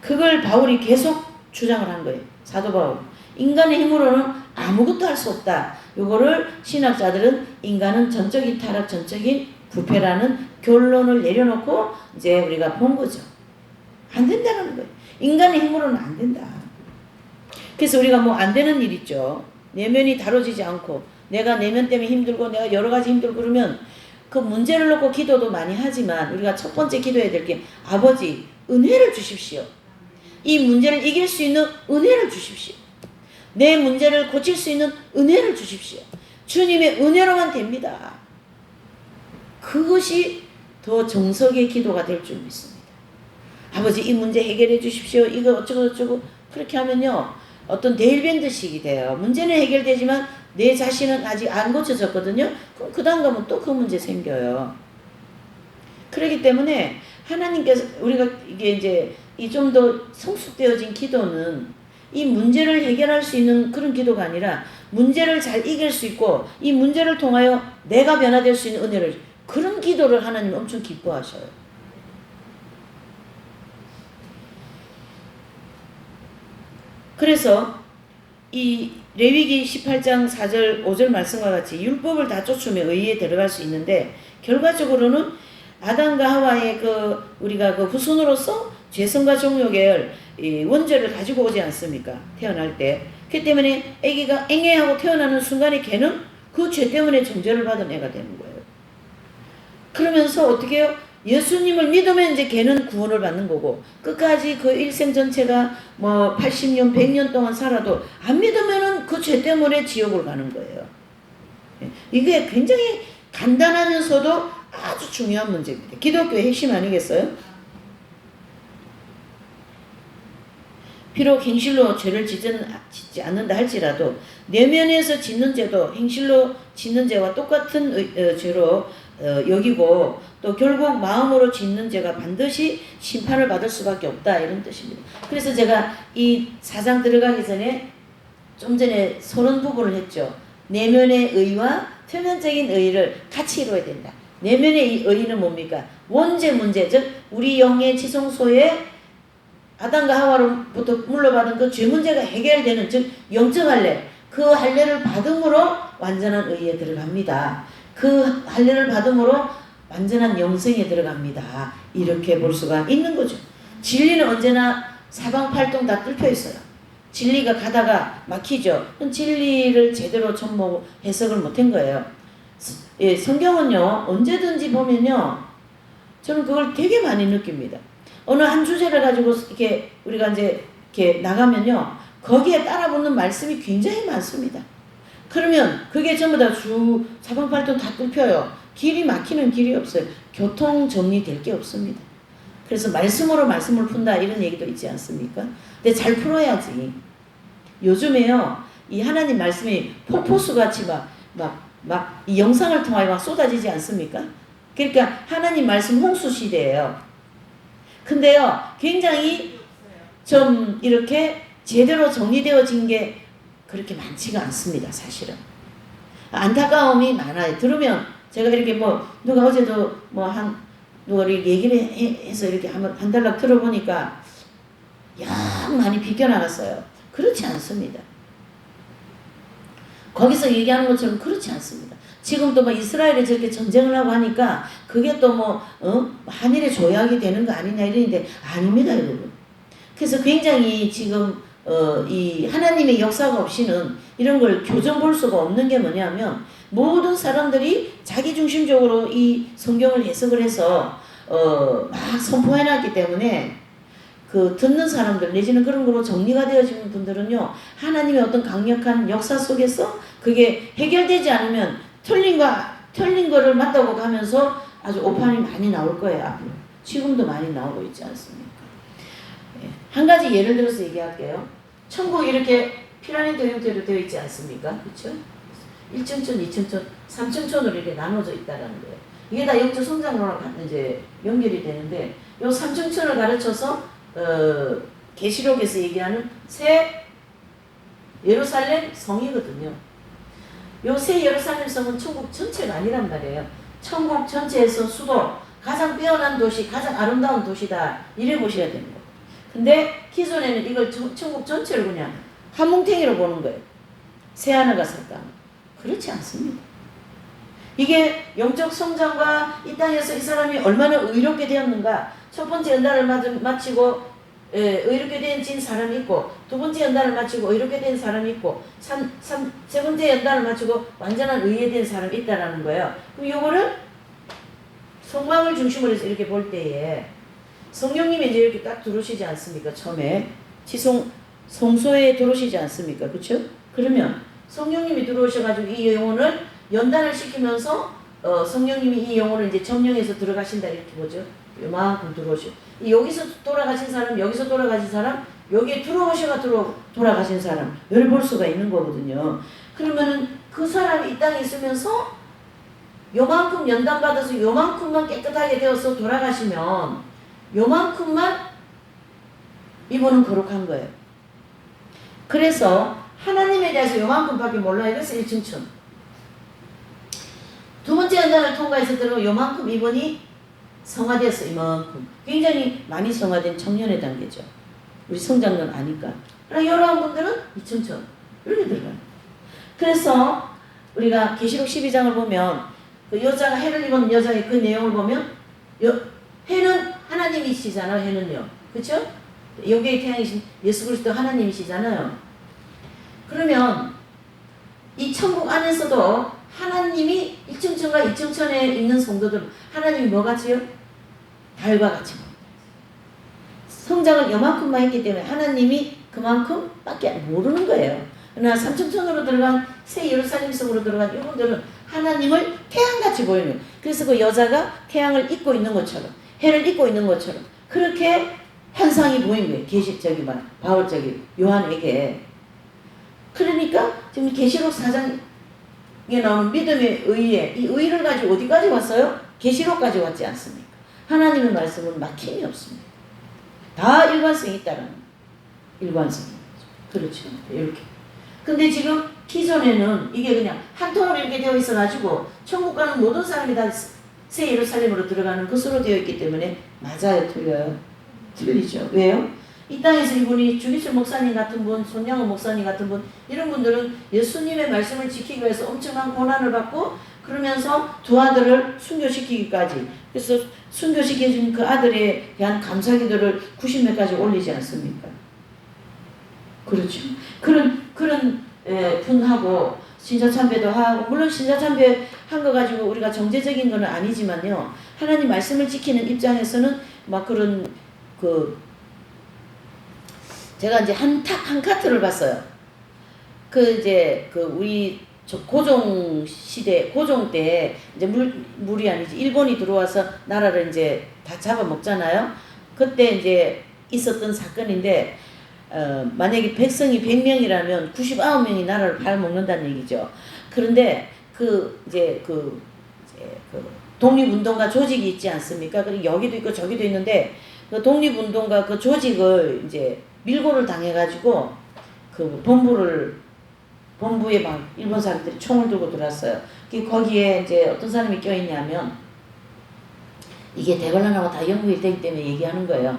그걸 바울이 계속 주장을 한 거예요. 사도 바울. 인간의 힘으로는 아무것도 할 수 없다. 요거를 신학자들은 인간은 전적인 타락, 전적인 부패라는 결론을 내려놓고 이제 우리가 본 거죠. 안 된다는 거예요. 인간의 힘으로는 안 된다. 그래서 우리가 뭐 안 되는 일 있죠. 내면이 다뤄지지 않고 내가 내면 때문에 힘들고 내가 여러 가지 힘들고 그러면 그 문제를 놓고 기도도 많이 하지만 우리가 첫 번째 기도해야 될 게 아버지 은혜를 주십시오. 이 문제를 이길 수 있는 은혜를 주십시오. 내 문제를 고칠 수 있는 은혜를 주십시오. 주님의 은혜로만 됩니다. 그것이 더 정석의 기도가 될 줄 믿습니다. 아버지 이 문제 해결해 주십시오. 이거 어쩌고 저쩌고 그렇게 하면요. 어떤 데일밴드식이 돼요. 문제는 해결되지만 내 자신은 아직 안 고쳐졌거든요. 그럼 그 다음 가면 또 그 문제 생겨요. 그렇기 때문에 하나님께서 우리가 이게 이제 이 좀 더 성숙되어진 기도는 이 문제를 해결할 수 있는 그런 기도가 아니라 문제를 잘 이길 수 있고 이 문제를 통하여 내가 변화될 수 있는 은혜를 그런 기도를 하나님 엄청 기뻐하셔요. 그래서 이 레위기 18장 4절 5절 말씀과 같이 율법을 다 쫓으며 의에 들어갈 수 있는데 결과적으로는 아담과 하와의 우리가 그 후손으로서 죄성과 종욕의 이 원죄를 가지고 오지 않습니까? 태어날 때. 그 때문에 아기가 앵애하고 태어나는 순간에 걔는 그 죄 때문에 정죄를 받은 애가 되는 거예요. 그러면서 어떻게 해요? 예수님을 믿으면 이제 걔는 구원을 받는 거고 끝까지 그 일생 전체가 뭐 80년, 100년 동안 살아도 안 믿으면은 그 죄 때문에 지옥을 가는 거예요. 이게 굉장히 간단하면서도 아주 중요한 문제입니다. 기독교의 핵심 아니겠어요? 비록 행실로 죄를 짓지 않는다 할지라도 내면에서 짓는 죄도 행실로 짓는 죄와 똑같은 죄로 여기고 또 결국 마음으로 짓는 죄가 반드시 심판을 받을 수밖에 없다 이런 뜻입니다. 그래서 제가 이 4장 들어가기 전에 좀 전에 서론 부분을 했죠. 내면의 의와 표면적인 의를 같이 이루어야 된다. 내면의 의는 뭡니까? 원죄 문제 즉 우리 영의 지성소에 아담과 하와로부터 물려받은 그 죄 문제가 해결되는 즉 영적 할례 그 할례를 받음으로 완전한 의에 들어갑니다. 그 할례를 받음으로 완전한 영생에 들어갑니다. 이렇게 볼 수가 있는 거죠. 진리는 언제나 사방팔동 다 뚫혀 있어요. 진리가 가다가 막히죠. 진리를 제대로 접목 해석을 못한 거예요. 예, 성경은요 언제든지 보면요 저는 그걸 되게 많이 느낍니다. 어느 한 주제를 가지고 이렇게 우리가 이제 이렇게 나가면요 거기에 따라붙는 말씀이 굉장히 많습니다. 그러면 그게 전부 다 사방팔동 다 뚫혀요. 길이 막히는 길이 없어요. 교통 정리될 게 없습니다. 그래서 말씀으로 말씀을 푼다 이런 얘기도 있지 않습니까? 근데 잘 풀어야지. 요즘에요, 이 하나님 말씀이 폭포수같이 이 영상을 통하여 막 쏟아지지 않습니까? 그러니까 하나님 말씀 홍수 시대예요. 근데요, 굉장히 좀 이렇게 제대로 정리되어진 게 그렇게 많지가 않습니다, 사실은. 안타까움이 많아요. 들으면 제가 이렇게 누가 어제도 누가 얘기를 해서 이렇게 한 달락 들어보니까 영 많이 비껴나갔어요. 그렇지 않습니다. 거기서 얘기하는 것처럼 그렇지 않습니다. 지금 또 이스라엘이 저렇게 전쟁을 하고 하니까 그게 또 한일의 조약이 되는 거 아니냐 이러는데 아닙니다, 여러분. 그래서 굉장히 지금 이 하나님의 역사가 없이는 이런 걸 교정 볼 수가 없는 게 뭐냐면 모든 사람들이 자기중심적으로 이 성경을 해석을 해서 막 선포해놨기 때문에 그 듣는 사람들 내지는 그런 거로 정리가 되어지는 분들은요, 하나님의 어떤 강력한 역사 속에서 그게 해결되지 않으면 틀린 거를 맞다고 가면서 아주 오판이 많이 나올 거예요, 앞으로. 지금도 많이 나오고 있지 않습니까? 한 가지 예를 들어서 얘기할게요. 천국이 이렇게 피라미드 형태로 되어 있지 않습니까? 그렇죠? 1층천, 2층천, 3층천으로 이렇게 나눠져 있다는 거예요. 이게 다 영적 성장으로 이제 연결이 되는데, 요 3층천을 가르쳐서 계시록에서 얘기하는 새 예루살렘 성이거든요. 요 새 예루살렘 성은 천국 전체가 아니란 말이에요. 천국 전체에서 수도, 가장 뛰어난 도시, 가장 아름다운 도시다. 이래 보셔야 되는 거예요. 근데 기존에는 이걸 천국 전체를 그냥 한 뭉탱이로 보는 거예요. 새하늘과 새 땅. 그렇지 않습니다. 이게 영적 성장과 이 땅에서 이 사람이 얼마나 의롭게 되었는가. 첫 번째 연단을 마치고 의롭게 된 사람이 있고, 두 번째 연단을 마치고 의롭게 된 사람이 있고, 세 번째 연단을 마치고 완전한 의에 된 사람이 있다라는 거예요. 그럼 요거를 성막을 중심으로 해서 이렇게 볼 때에 성령님이 이제 이렇게 딱 들어오시지 않습니까? 처음에 성소에 들어오시지 않습니까? 그렇죠? 그러면 성령님이 들어오셔가지고 이 영혼을 연단을 시키면서 성령님이 이 영혼을 이제 점령해서 들어가신다 이렇게 보죠. 요만큼 들어오셔. 여기서 돌아가신 사람, 여기서 돌아가신 사람, 여기에 들어오셔가 돌아가신 사람, 열 볼 수가 있는 거거든요. 그러면은 그 사람이 이 땅에 있으면서 요만큼 연단받아서 요만큼만 깨끗하게 되어서 돌아가시면 요만큼만 이분은 거룩한 거예요. 그래서 하나님에 대해서 요만큼밖에 몰라요. 그래서 1층천. 두 번째 연단을 통과해서 들어오면 요만큼 이분이 성화되었어. 이만큼. 굉장히 많이 성화된 청년의 단계죠. 우리 성장론 아니까. 그러나 이러한 분들은 2층천. 이렇게 들어가요. 그래서 우리가 계시록 12장을 보면 그 여자가 해를 입은 여자의 그 내용을 보면 해는 하나님이시잖아요. 해는요. 그렇죠? 여기에 태양이신 예수 그리스도 하나님이시잖아요. 그러면 이 천국 안에서도 하나님이 1층천과 2층천에 있는 성도들 하나님이 뭐같이요? 달과 같이 성장을 요만큼만 했기 때문에 하나님이 그만큼 밖에 모르는 거예요. 그러나 3층천으로 들어간 새 예루살렘 성으로 들어간 이분들은 하나님을 태양같이 보이는, 그래서 그 여자가 태양을 입고 있는 것처럼 해를 입고 있는 것처럼 그렇게 현상이 보인 거예요. 바울 요한에게. 그러니까 지금 계시록 4장에 나오는 믿음의 의에, 이 의를 가지고 어디까지 왔어요? 계시록까지 왔지 않습니까? 하나님의 말씀은 막힘이 없습니다. 다 일관성이 있다는 일관성이 그렇죠. 이렇게. 근데 지금 기존에는 이게 그냥 한 통으로 이렇게 되어 있어가지고 천국 가는 모든 사람이 다 새 예루살렘으로 들어가는 것으로 되어 있기 때문에 맞아요, 틀려요? 틀리죠. 왜요? 이 땅에서 이분이 주기철 목사님 같은 분, 손양호 목사님 같은 분, 이런 분들은 예수님의 말씀을 지키기 위해서 엄청난 고난을 받고 그러면서 두 아들을 순교시키기까지, 그래서 순교시켜준 그 아들에 대한 감사기도를 90몇 가지 올리지 않습니까? 그렇죠. 그런 분하고 신자참배도 하고, 물론 신자참배 한 거 가지고 우리가 정제적인 거는 아니지만요. 하나님 말씀을 지키는 입장에서는 막 그런 제가 이제 한 카트를 봤어요. 우리 고종 시대, 고종 때 이제 물이 아니지 일본이 들어와서 나라를 이제 다 잡아먹잖아요. 그때 이제 있었던 사건인데 만약에 백성이 100명이라면 99명이 나라를 팔아먹는다는 얘기죠. 그런데 이제 독립운동가 조직이 있지 않습니까? 그리고 여기도 있고 저기도 있는데 그 독립운동가 그 조직을 이제 밀고를 당해가지고 그 본부에 막 일본 사람들이 총을 들고 들어왔어요. 거기에 이제 어떤 사람이 껴있냐면 이게 대관람하고 다 연구되기 때문에 얘기하는 거예요.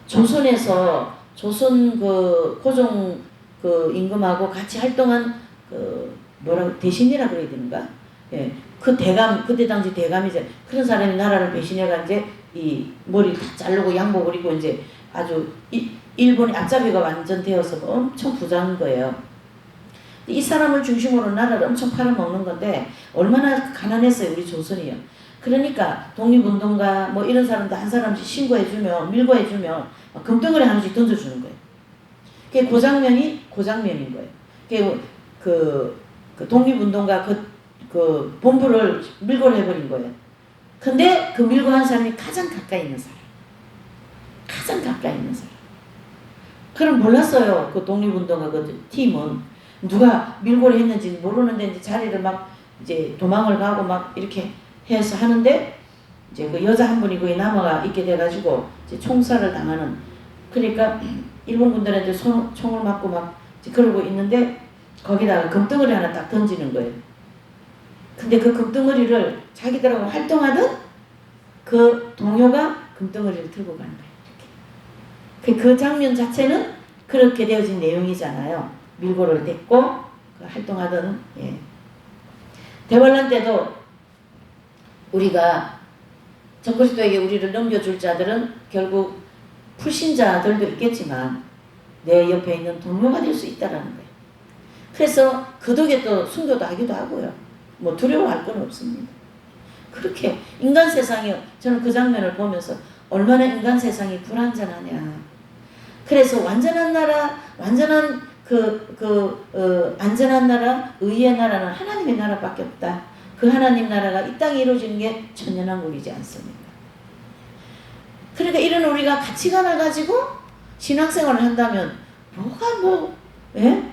조선에서 조선 그 고종 그 임금하고 같이 활동한 그 뭐라고 대신이라 그래야 되는가? 예. 그 대감 그때 당시 대감이제 그런 사람이 나라를 배신해가 이제 이 머리 다 자르고 양복을 입고 이제 아주 일본의 앞잡이가 완전 되어서 엄청 부자인 거예요. 이 사람을 중심으로 나라를 엄청 팔아먹는 건데 얼마나 가난했어요 우리 조선이요. 그러니까 독립운동가 뭐 이런 사람도 한 사람씩 신고해주면 밀고해주면 금덩어리 하나씩 던져주는 거예요. 그게 고장면인 거예요. 그 독립운동가 그 본부를 밀고를 해버린 거예요. 근데 그 밀고 한 사람이 가장 가까이 있는 사람. 그럼 몰랐어요. 그 독립운동가 그 팀은 누가 밀고를 했는지 모르는데 이제 자리를 막 이제 도망을 가고 막 이렇게 해서 하는데 이제 그 여자 한 분이 거기 남아가 있게 돼가지고 이제 총살을 당하는 그러니까 일본 군대한테 총을 맞고 막 그러고 있는데 거기다가 금덩어리 하나 딱 던지는 거예요. 근데 그 금덩어리를 자기들하고 활동하던 그 동료가 금덩어리를 들고 가는 거예요. 그 장면 자체는 그렇게 되어진 내용이잖아요. 밀고를 댔고 그 활동하던 예. 대환란 때도 우리가 적그리스도에게 우리를 넘겨줄 자들은 결국 불신자들도 있겠지만 내 옆에 있는 동료가 될 수 있다라는 거예요. 그래서 그 덕에 또 순교도 하기도 하고요. 뭐 두려워할 건 없습니다. 그렇게 인간 세상이요. 저는 그 장면을 보면서 얼마나 인간 세상이 불완전하냐. 그래서 완전한 나라, 완전한 안전한 나라, 의의 나라는 하나님의 나라밖에 없다. 그 하나님 나라가 이 땅에 이루어지는 게 천년왕국이지 않습니까? 그러니까 이런 우리가 가치관을 가지고 신앙생활을 한다면 뭐가 큰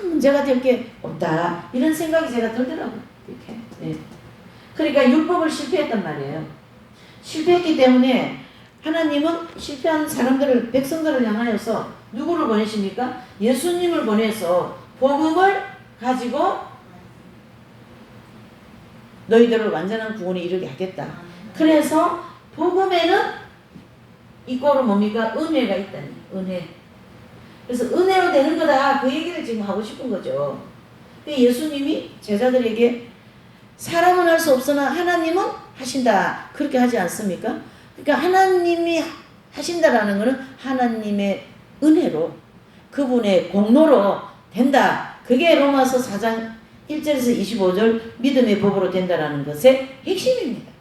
문제가 될 게 없다. 이런 생각이 제가 들더라고요. 이렇게. 예. 그러니까 율법을 실패했단 말이에요. 실패했기 때문에 하나님은 실패한 사람들을 백성들을 향하여서 누구를 보내십니까? 예수님을 보내서 복음을 가지고 너희들을 완전한 구원에 이르게 하겠다. 그래서 복음에는 이꼬로 뭡니까? 은혜가 있다니. 은혜. 그래서 은혜로 되는 거다. 그 얘기를 지금 하고 싶은 거죠. 예수님이 제자들에게 사람은 할 수 없으나 하나님은 하신다. 그렇게 하지 않습니까? 그러니까 하나님이 하신다라는 것은 하나님의 은혜로 그분의 공로로 된다. 그게 로마서 4장 1절에서 25절 믿음의 법으로 된다라는 것의 핵심입니다.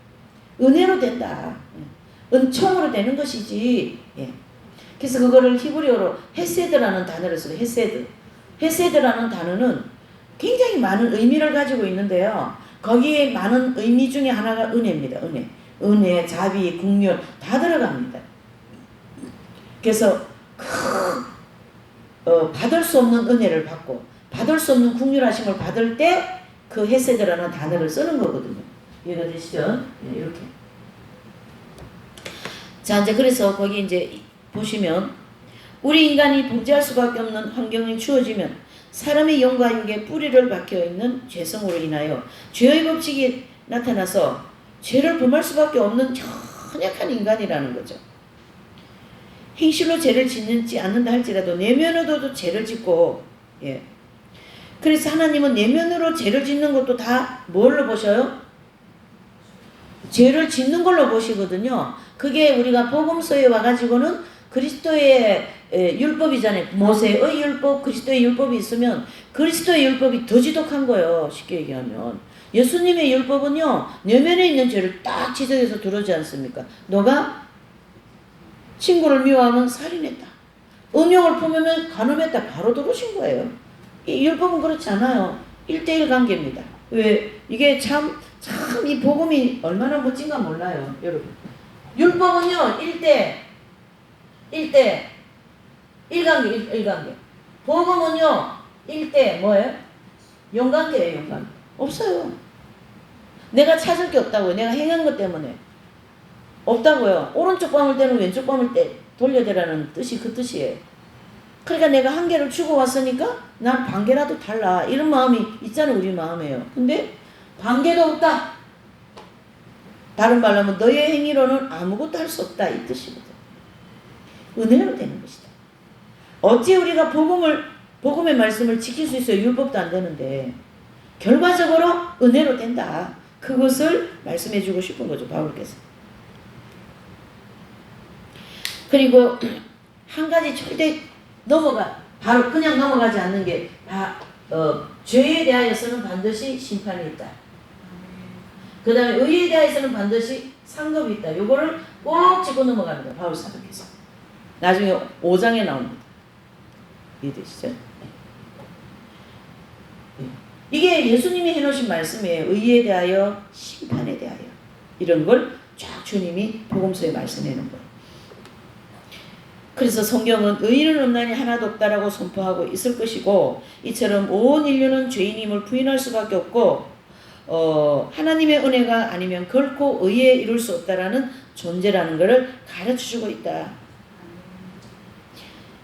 은혜로 된다. 은총으로 되는 것이지. 예. 그래서 그거를 히브리어로 헤세드라는 단어를 써요. 헤세드라는 단어는 굉장히 많은 의미를 가지고 있는데요. 거기에 많은 의미 중에 하나가 은혜입니다. 은혜, 자비, 긍휼 다 들어갑니다. 그래서 받을 수 없는 은혜를 받고 받을 수 없는 긍휼하심을 받을 때 그 헤세드라는 단어를 쓰는 거거든요. 이해가 되시죠? 네, 이렇게. 자, 이제 그래서 거기 이제 보시면 우리 인간이 범죄할 수밖에 없는 환경이 주어지면 사람의 영과 육에 뿌리를 박혀 있는 죄성으로 인하여 죄의 법칙이 나타나서 죄를 범할 수밖에 없는 연약한 인간이라는 거죠. 행실로 죄를 짓지 않는다 할지라도 내면으로도 죄를 짓고, 예. 그래서 하나님은 내면으로 죄를 짓는 것도 다 뭘로 보셔요? 죄를 짓는 걸로 보시거든요. 그게 우리가 복음서에 와가지고는 그리스도의 율법이잖아요. 모세의 율법, 그리스도의 율법이 있으면 그리스도의 율법이 더 지독한 거예요. 쉽게 얘기하면. 예수님의 율법은요. 내면에 있는 죄를 딱 지적해서 들어오지 않습니까? 너가 친구를 미워하면 살인했다. 음욕을 품으면 간음했다. 바로 들어오신 거예요. 이 율법은 그렇지 않아요. 1대1 관계입니다. 왜? 이게 참 이 복음이 얼마나 멋진가 몰라요, 여러분. 율법은요, 1대 1관계, 1관계. 복음은요, 1대 뭐예요? 0관계예요, 0관계. 없어요. 내가 찾을 게 없다고요. 내가 행한 것 때문에. 없다고요. 오른쪽 뺨을 대는 왼쪽 뺨을 돌려대라는 뜻이 그 뜻이에요. 그러니까 내가 한 개를 주고 왔으니까 난 반 개라도 달라. 이런 마음이 있잖아요. 우리 마음에요. 근데 반 개도 없다. 다른 말로 하면 너의 행위로는 아무것도 할 수 없다. 이 뜻이거든. 은혜로 되는 것이다. 어찌 우리가 복음의 말씀을 지킬 수 있어요? 율법도 안 되는데. 결과적으로 은혜로 된다. 그것을 말씀해 주고 싶은 거죠. 바울께서. 그리고 한 가지 절대 바로 그냥 넘어가지 않는 게 죄에 대하여서는 반드시 심판이 있다. 그 다음에 의에 대하여서는 반드시 상급이 있다. 요거를 꼭 짚고 넘어갑니다. 바울 사도께서. 나중에 5장에 나옵니다. 이해되시죠? 네. 이게 예수님이 해놓으신 말씀이에요. 의에 대하여, 심판에 대하여. 이런 걸 쫙 주님이 복음서에 말씀해 놓은 거예요. 그래서 성경은 의인은 없나니 하나도 없다라고 선포하고 있을 것이고, 이처럼 온 인류는 죄인임을 부인할 수밖에 없고, 하나님의 은혜가 아니면 결코 의에 이룰 수 없다라는 존재라는 것을 가르쳐주고 있다.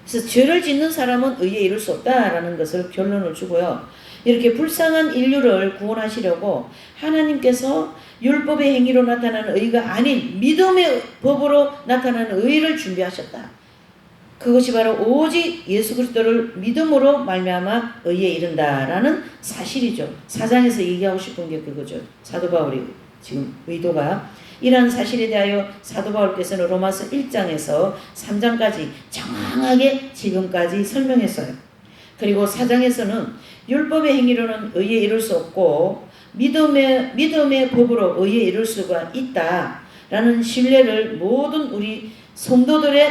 그래서 죄를 짓는 사람은 의에 이룰 수 없다라는 것을 결론을 주고요. 이렇게 불쌍한 인류를 구원하시려고 하나님께서 율법의 행위로 나타나는 의가 아닌 믿음의 법으로 나타나는 의를 준비하셨다. 그것이 바로 오직 예수 그리스도를 믿음으로 말미암아 의에 이른다라는 사실이죠. 4장에서 얘기하고 싶은 게 그거죠. 사도 바울이 지금 의도가 이러한 사실에 대하여 사도 바울께서는 로마서 1장에서 3장까지 정확하게 지금까지 설명했어요. 그리고 4장에서는 율법의 행위로는 의에 이룰 수 없고 믿음의 법으로 의에 이룰 수가 있다라는 신뢰를 모든 우리 성도들의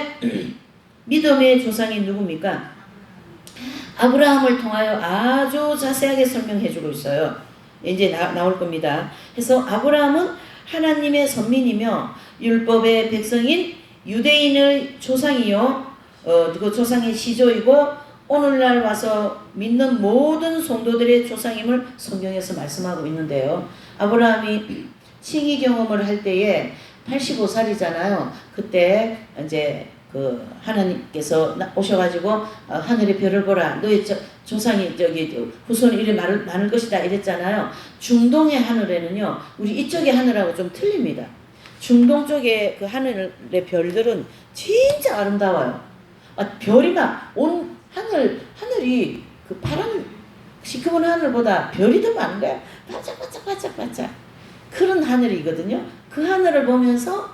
믿음의 조상이 누굽니까? 아브라함을 통하여 아주 자세하게 설명해 주고 있어요. 이제 나올 겁니다. 그래서 아브라함은 하나님의 선민이며 율법의 백성인 유대인의 조상이요. 그 조상의 시조이고 오늘날 와서 믿는 모든 성도들의 조상임을 성경에서 말씀하고 있는데요. 아브라함이 칭의 경험을 할 때에 85살이잖아요. 그때 이제 하나님께서 오셔가지고 하늘의 별을 보라. 너의 조상이 후손이 이래 많을 것이다 이랬잖아요. 중동의 하늘에는요, 우리 이쪽의 하늘하고 좀 틀립니다. 중동 쪽의 그 하늘의 별들은 진짜 아름다워요. 별이 막 온 하늘이 그 파란 시커먼 하늘보다 별이 더 많은 거야. 반짝반짝. 그런 하늘이거든요. 그 하늘을 보면서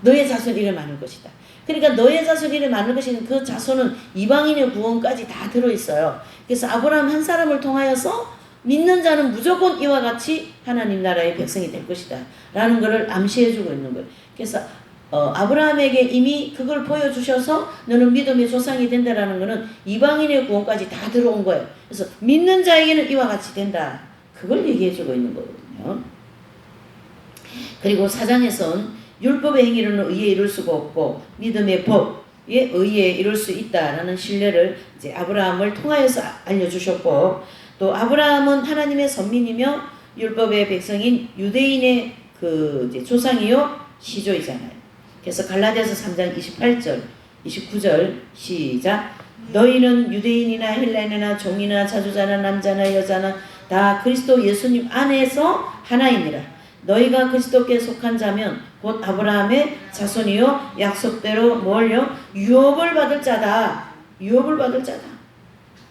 너의 자손이 이래 많을 것이다. 그러니까 너의 자손이 이래 많을 것이는 그 자손은 이방인의 구원까지 다 들어있어요. 그래서 아브라함 한 사람을 통하여서 믿는 자는 무조건 이와 같이 하나님 나라의 백성이 될 것이다 라는 것을 암시해주고 있는 거예요. 그래서 아브라함에게 이미 그걸 보여주셔서 너는 믿음의 조상이 된다라는 것은 이방인의 구원까지 다 들어온 거예요. 그래서 믿는 자에게는 이와 같이 된다. 그걸 얘기해주고 있는 거거든요. 그리고 4장에서는 율법의 행위로는 의에 이룰 수가 없고 믿음의 법에 의에 이룰 수 있다라는 신뢰를 이제 아브라함을 통하여서 알려주셨고, 또 아브라함은 하나님의 선민이며 율법의 백성인 유대인의 그 이제 조상이요 시조이잖아요. 그래서 갈라디아서 3장 28절 29절 시작. 너희는 유대인이나 헬라인이나 종이나 자주자나 남자나 여자나 다 그리스도 예수님 안에서 하나이니라. 너희가 그리스도께 속한 자면 곧 아브라함의 자손이요 약속대로 뭘요? 유업을 받을 자다. 유업을 받을 자다.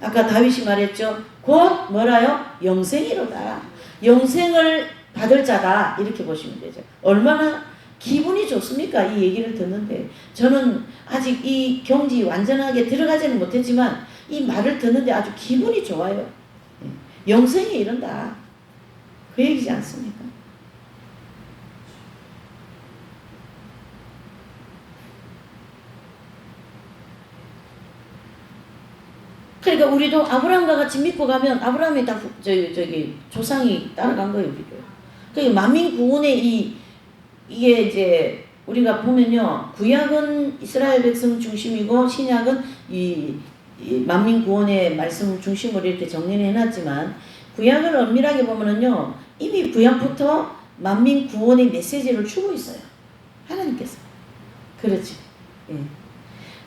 아까 다윗이 말했죠. 곧 뭐라요? 영생이로다. 영생을 받을 자다. 이렇게 보시면 되죠. 얼마나 기분이 좋습니까? 이 얘기를 듣는데. 저는 아직 이 경지 완전하게 들어가지는 못했지만 이 말을 듣는데 아주 기분이 좋아요. 영생에 이른다. 그 얘기지 않습니까? 그러니까 우리도 아브라함과 같이 믿고 가면 아브라함이 다 저기 조상이 따라간 거예요, 우리도. 그러니까 만민 구원의 이게 이제 우리가 보면요, 구약은 이스라엘 백성 중심이고 신약은 이 만민 구원의 말씀 중심으로 이렇게 정리를 해놨지만, 구약을 엄밀하게 보면은요, 이미 구약부터 만민 구원의 메시지를 주고 있어요, 하나님께서. 그렇지. 예.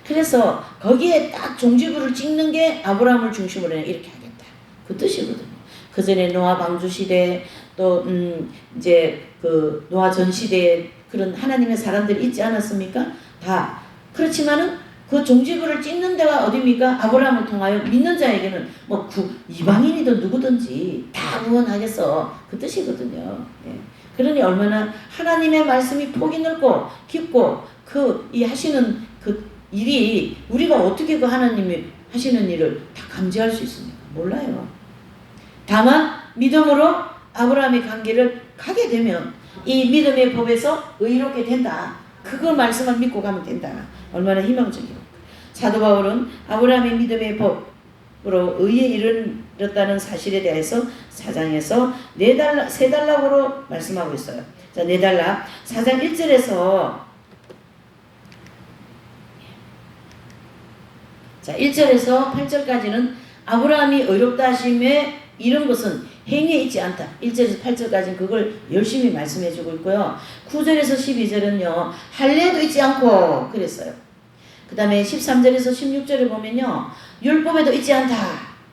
그래서 거기에 딱 종지부를 찍는 게 아브라함을 중심으로 이렇게 하겠다, 그 뜻이거든요. 그 전에 노아 방주 시대, 또 이제 그 노아 전 시대에 그런 하나님의 사람들이 있지 않았습니까? 다. 그렇지만은 그 종지부를 찍는 데가 어디입니까? 아브라함을 통하여 믿는 자에게는 뭐 이방인이든 누구든지 다 구원하겠어, 그 뜻이거든요. 예. 그러니 얼마나 하나님의 말씀이 폭이 넓고 깊고 이 하시는 그 일이, 우리가 어떻게 그 하나님이 하시는 일을 다 감지할 수 있습니까? 몰라요. 다만 믿음으로 아브라함의 관계를 가게 되면 이 믿음의 법에서 의롭게 된다, 그거 말씀을 믿고 가면 된다. 얼마나 희망적이요. 사도 바울은 아브라함의 믿음의 법으로 의에 이르렀다는 사실에 대해서 4장에서 세 단락으로 말씀하고 있어요. 자, 네 단락. 4장 1절에서 자, 1절에서 8절까지는 아브라함이 의롭다 하심에 이런 것은 행위에 있지 않다. 1절에서 8절까지는 그걸 열심히 말씀해 주고 있고요. 9절에서 12절은요, 할례도 있지 않고 그랬어요. 그 다음에 13절에서 16절에 보면요, 율법에도 있지 않다.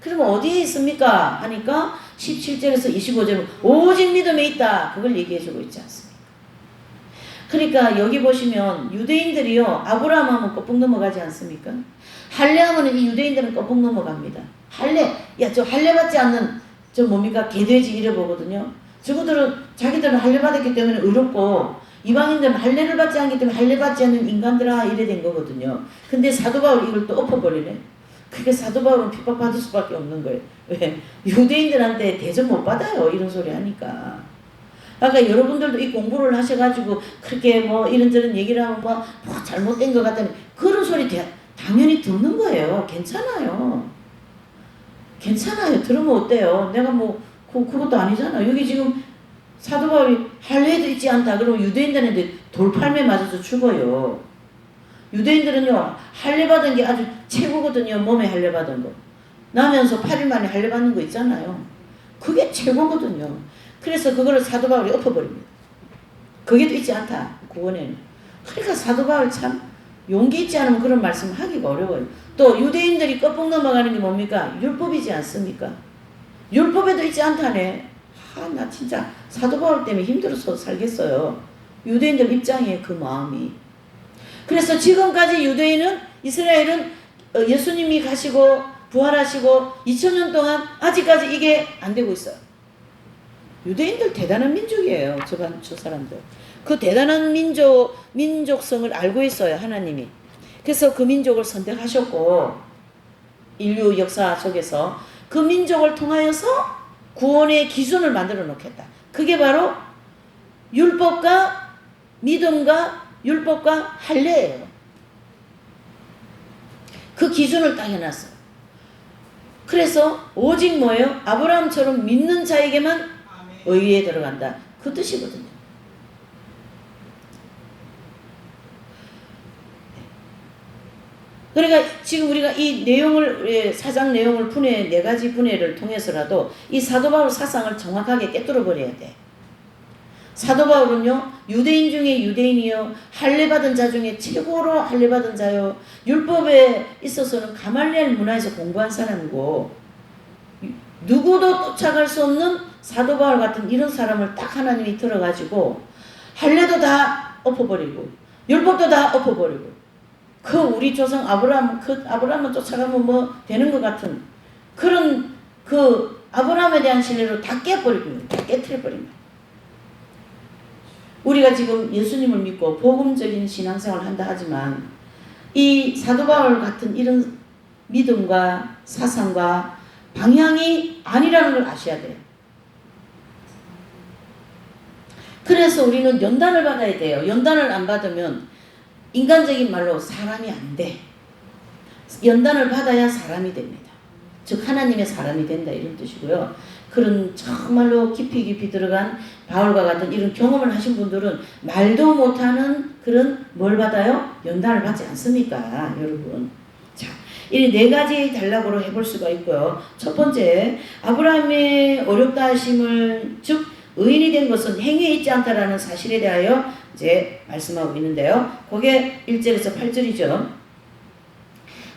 그러면 어디에 있습니까? 하니까 17절에서 25절은 오직 믿음에 있다, 그걸 얘기해 주고 있지 않습니까? 그러니까 여기 보시면 유대인들이요, 아브라함 하면 껍벅 넘어가지 않습니까? 할례 하면 이 유대인들은 껍벅 넘어갑니다. 할례, 저 할례 받지 않는 저 뭡니까? 개돼지 이래보거든요. 자기들은 할례 받았기 때문에 의롭고, 이방인들은 할례를 받지 않기 때문에 할례 받지 않는 인간들아, 이래 된 거거든요. 근데 사도 바울이 이걸 또 엎어버리네. 그게 사도 바울은 핍박받을 수밖에 없는 거예요. 왜? 유대인들한테 대접 못 받아요, 이런 소리 하니까. 아까 여러분들도 이 공부를 하셔가지고 그렇게 뭐 이런저런 얘기를 하면 뭐 잘못된 것 같다니, 그런 소리 당연히 듣는 거예요. 괜찮아요. 들으면 어때요? 내가 뭐 그것도 아니잖아. 여기 지금 사도 바울이 할례도 있지 않다 그러면 유대인들한테 돌팔매 맞아서 죽어요. 유대인들은요, 할례 받은 게 아주 최고거든요. 몸에 할례 받은 거. 나면서 8일 만에 할례 받는 거 있잖아요. 그게 최고거든요. 그래서 그거를 사도 바울이 엎어버립니다. 그게 또 있지 않다, 구원에는. 그러니까 사도 바울 참 용기 있지 않으면 그런 말씀 하기가 어려워요. 또 유대인들이 껍벅 넘어가는 게 뭡니까? 율법이지 않습니까? 율법에도 있지 않다네. 나 진짜 사도 바울 때문에 힘들어서 살겠어요. 유대인들 입장에 그 마음이. 그래서 지금까지 이스라엘은 예수님이 가시고 부활하시고 2000년 동안 아직까지 이게 안 되고 있어요. 유대인들 대단한 민족이에요. 저 사람들. 그 대단한 민족성을 알고 있어요, 하나님이. 그래서 그 민족을 선택하셨고, 인류 역사 속에서 그 민족을 통하여서 구원의 기준을 만들어 놓겠다. 그게 바로 율법과 믿음과 율법과 할례예요. 그 기준을 딱 해놨어요. 그래서 오직 뭐예요? 아브라함처럼 믿는 자에게만 의에 들어간다, 그 뜻이거든요. 그러니까 지금 우리가 이 내용을, 사장 내용을 네 가지 분해를 통해서라도 이 사도 바울 사상을 정확하게 깨뚫어 버려야 돼. 사도 바울은요, 유대인 중에 유대인이요, 할례 받은 자 중에 최고로 할례 받은 자요, 율법에 있어서는 가말리엘 문화에서 공부한 사람이고, 누구도 쫓아갈 수 없는 사도 바울 같은 이런 사람을 딱 하나님이 들어가지고 할례도 다 엎어버리고 율법도 다 엎어버리고, 우리 조상 아브라함은 쫓아가면 뭐 되는 것 같은 그런 아브라함에 대한 신뢰를 다 깨버리고, 다 깨트려버립니다. 우리가 지금 예수님을 믿고 복음적인 신앙생활을 한다 하지만 이 사도 바울 같은 이런 믿음과 사상과 방향이 아니라는 걸 아셔야 돼요. 그래서 우리는 연단을 받아야 돼요. 연단을 안 받으면 인간적인 말로 사람이 안 돼. 연단을 받아야 사람이 됩니다. 즉 하나님의 사람이 된다 이런 뜻이고요. 그런 정말로 깊이 들어간 바울과 같은 이런 경험을 하신 분들은 말도 못하는 그런 뭘 받아요? 연단을 받지 않습니까? 여러분. 자, 이 네 가지 단락으로 해볼 수가 있고요. 첫 번째, 아브라함의 어렵다 하심을 즉 의인이 된 것은 행위에 있지 않다라는 사실에 대하여 이제 말씀하고 있는데요. 그게 1절에서 8절이죠.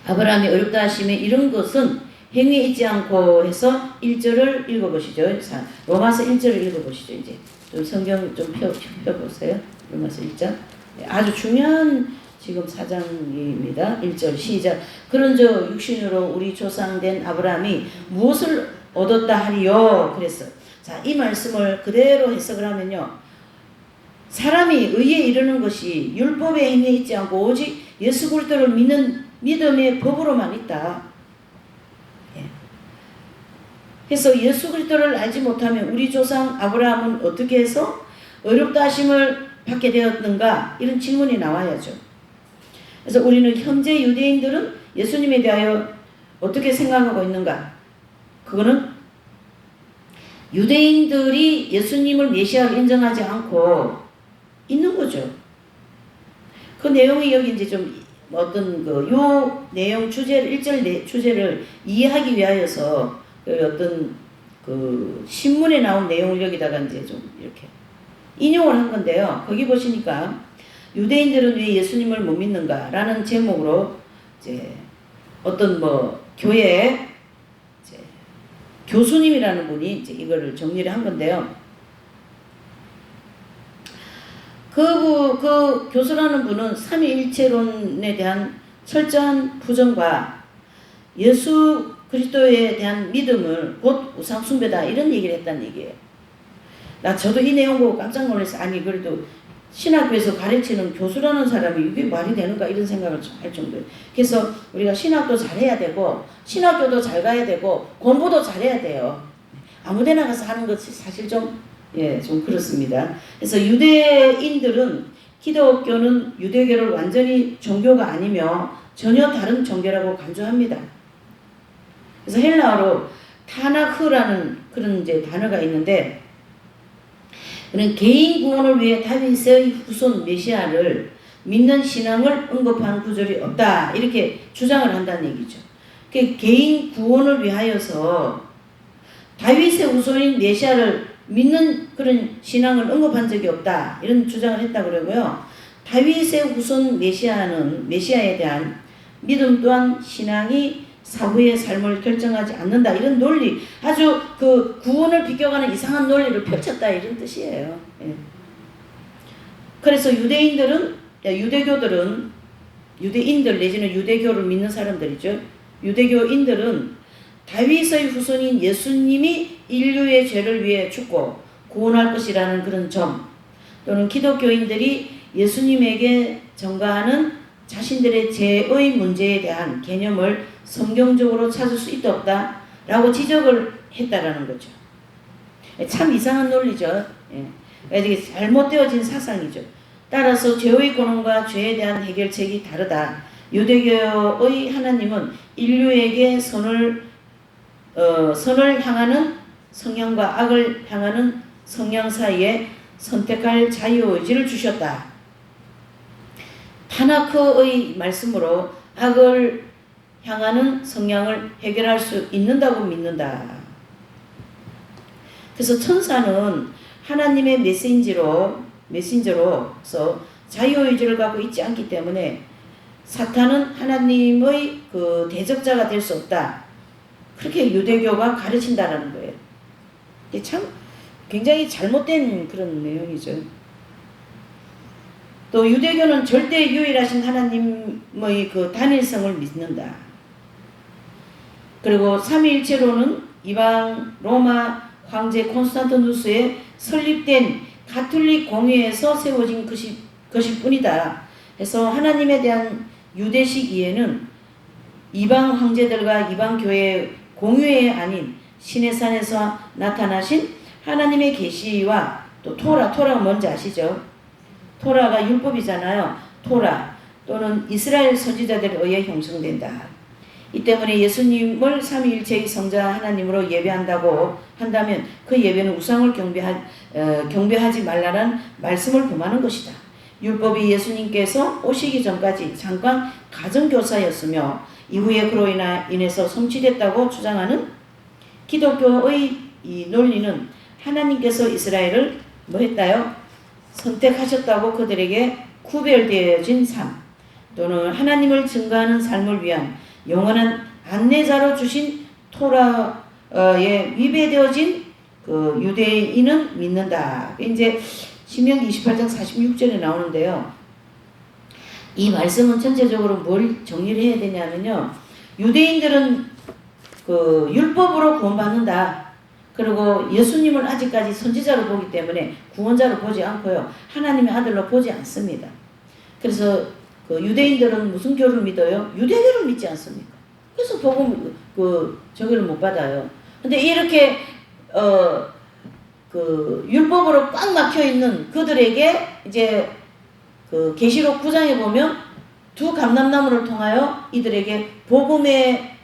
아브라함이 어렵다 하심에 이런 것은 행위에 있지 않고 해서 1절을 읽어보시죠. 로마서 1절을 읽어보시죠. 이제 좀 성경 좀 펴보세요. 로마서 1장. 아주 중요한 지금 사장입니다. 1절 시작. 그런저 육신으로 우리 조상된 아브라함이 무엇을 얻었다 하리요? 그랬어. 자, 이 말씀을 그대로 해석을 하면요. 사람이 의에 이르는 것이 율법의 행위에 있지 않고 오직 예수 그리스도를 믿는 믿음의 법으로만 있다. 그래서 예수 그리스도를 알지 못하면 우리 조상 아브라함은 어떻게 해서 어렵다 하심을 받게 되었는가? 이런 질문이 나와야죠. 그래서 우리는 현재 유대인들은 예수님에 대하여 어떻게 생각하고 있는가? 그거는 유대인들이 예수님을 메시아로 인정하지 않고 있는 거죠. 그 내용이 여기 이제 좀 어떤 요 내용 주제를 1절 주제를 이해하기 위하여서 어떤 신문에 나온 내용을 여기다가 이제 좀 이렇게 인용을 한 건데요. 거기 보시니까 유대인들은 왜 예수님을 못 믿는가? 라는 제목으로 이제 어떤 교회 이제 교수님이라는 분이 이제 이거를 정리를 한 건데요. 그 교수라는 분은 삼위일체론에 대한 철저한 부정과 예수 그리스도에 대한 믿음을 곧 우상숭배다 이런 얘기를 했다는 얘기예요. 저도 이 내용 보고 깜짝 놀랐어요. 아니 그래도 신학교에서 가르치는 교수라는 사람이 이게 말이 되는가 이런 생각을 할 정도예요. 그래서 우리가 신학도 잘해야 되고 신학교도 잘 가야 되고 공부도 잘해야 돼요. 아무데나 가서 하는 것이 사실 좀 그렇습니다. 그래서 유대인들은 기독교는 유대교를 완전히 종교가 아니며 전혀 다른 종교라고 간주합니다. 그래서 헬라어로 타나흐라는 그런 이제 단어가 있는데, 그는 개인 구원을 위해 다윗의 후손 메시아를 믿는 신앙을 언급한 구절이 없다 이렇게 주장을 한다는 얘기죠. 개인 구원을 위하여서 다윗의 후손인 메시아를 믿는 그런 신앙을 언급한 적이 없다 이런 주장을 했다 그러고요. 다윗의 후손 메시아에 대한 믿음 또한 신앙이 사후의 삶을 결정하지 않는다 이런 논리, 아주 구원을 비껴가는 이상한 논리를 펼쳤다 이런 뜻이에요. 그래서 유대인들 내지는 유대교를 믿는 사람들이죠. 유대교인들은 다윗의 후손인 예수님이 인류의 죄를 위해 죽고 구원할 것이라는 그런 점, 또는 기독교인들이 예수님에게 전가하는 자신들의 죄의 문제에 대한 개념을 성경적으로 찾을 수 있다 없다 라고 지적을 했다라는 거죠. 참 이상한 논리죠. 이게 잘못되어진 사상이죠. 따라서 죄의 권원과 죄에 대한 해결책이 다르다. 유대교의 하나님은 인류에게 선을 향하는 성향과 악을 향하는 성향 사이에 선택할 자유의지를 주셨다. 타나크의 말씀으로 악을 향하는 성향을 해결할 수 있는다고 믿는다. 그래서 천사는 하나님의 메신저로서 자유의지를 갖고 있지 않기 때문에 사탄은 하나님의 대적자가 될 수 없다. 그렇게 유대교가 가르친다라는 거예요. 이게 참 굉장히 잘못된 그런 내용이죠. 또 유대교는 절대 유일하신 하나님의 단일성을 믿는다. 그리고 삼위일체로는 이방 로마 황제 콘스탄티누스에 설립된 가톨릭 공회에서 세워진 것일 뿐이다. 그래서 하나님에 대한 유대식 이해는 이방 황제들과 이방 교회의 공회에 아닌 시내산에서 나타나신 하나님의 계시와 또 토라가 뭔지 아시죠? 토라가 율법이잖아요. 토라 또는 이스라엘 선지자들에 의해 형성된다. 이 때문에 예수님을 삼위일체의 성자 하나님으로 예배한다고 한다면 그 예배는 우상을 경배하지 말라는 말씀을 범하는 것이다. 율법이 예수님께서 오시기 전까지 잠깐 가정교사였으며 이후에 그로 인해서 성취됐다고 주장하는 기독교의 이 논리는 하나님께서 이스라엘을 뭐 했다요? 선택하셨다고 그들에게 구별되어진 삶 또는 하나님을 증거하는 삶을 위한 영원한 안내자로 주신 토라에 위배되어진 그 유대인은 믿는다. 이제 신명기 28장 46절에 나오는데요. 이 말씀은 전체적으로 뭘 정리를 해야 되냐면요. 유대인들은 그 율법으로 구원받는다. 그리고 예수님을 아직까지 선지자로 보기 때문에 구원자로 보지 않고요. 하나님의 아들로 보지 않습니다. 그래서 그 유대인들은 무슨 교를 믿어요? 유대교를 믿지 않습니까? 그래서 복음 저기를 못 받아요. 근데 이렇게 그 율법으로 꽉 막혀 있는 그들에게 이제 그 계시록 9장에 보면 두 감람나무를 통하여 이들에게 복음의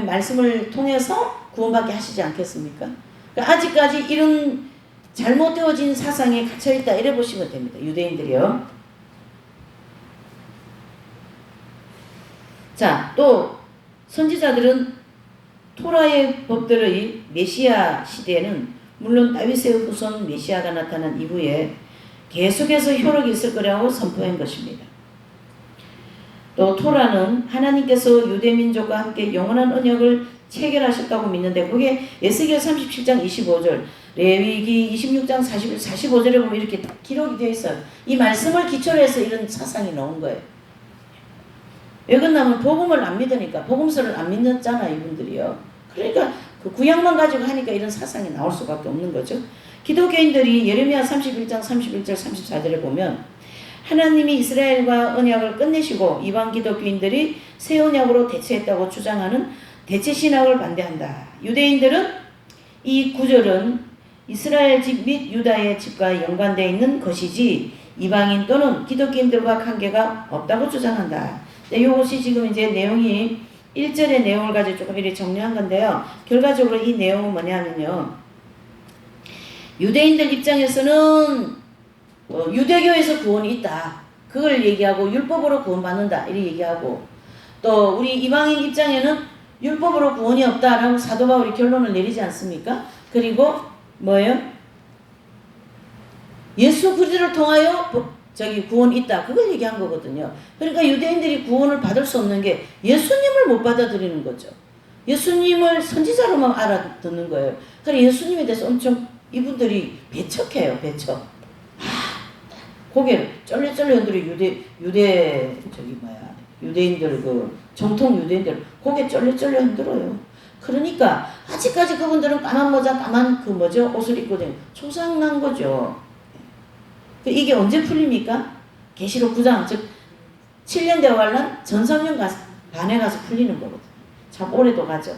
말씀을 통해서 구원받게 하시지 않겠습니까? 그러니까 아직까지 이런 잘못되어진 사상에 갇혀있다 이래 보시면 됩니다. 유대인들이요. 자, 또 선지자들은 토라의 법들의 메시아 시대에는 물론 다윗의 후손 메시아가 나타난 이후에 계속해서 효력이 있을 거라고 선포한 것입니다. 또 토라는 하나님께서 유대민족과 함께 영원한 언약을 체결하셨다고 믿는데 그게 에스겔 37장 25절 레위기 26장 45절에 보면 이렇게 기록이 되어 있어요. 이 말씀을 기초로 해서 이런 사상이 나온 거예요. 왜 그러냐면 복음을 안 믿으니까 복음서를 안 믿었잖아 이분들이요. 그러니까 그 구약만 가지고 하니까 이런 사상이 나올 수밖에 없는 거죠. 기독교인들이 예레미야 31장 31절 34절에 보면 하나님이 이스라엘과 언약을 끝내시고 이방 기독교인들이 새 언약으로 대체했다고 주장하는 대체 신학을 반대한다. 유대인들은 이 구절은 이스라엘 집 및 유다의 집과 연관되어 있는 것이지 이방인 또는 기독교인들과 관계가 없다고 주장한다. 네, 이것이 지금 이제 내용이 1절의 내용을 가지고 조금 이렇게 정리한 건데요. 결과적으로 이 내용은 뭐냐면요. 유대인들 입장에서는 유대교에서 구원이 있다. 그걸 얘기하고 율법으로 구원받는다. 이렇게 얘기하고 또 우리 이방인 입장에는 율법으로 구원이 없다라고 사도 바울이 결론을 내리지 않습니까? 그리고 뭐예요? 예수 그리스도를 통하여 구원이 있다. 그걸 얘기한 거거든요. 그러니까 유대인들이 구원을 받을 수 없는 게 예수님을 못 받아들이는 거죠. 예수님을 선지자로만 알아듣는 거예요. 그래서 예수님에 대해서 엄청 이분들이 배척해요. 배척. 고개를 쩔레쩔레 흔들어 유대인들 정통 유대인들 고개 쩔레쩔레 흔들어요. 그러니까 아직까지 그분들은 까만 모자 까만 옷을 입고 다니고 초상난 거죠. 이게 언제 풀립니까? 계시록 9장 즉 7년 대환란 전성년 반에 가서 풀리는 거거든요. 참 오래도 가죠.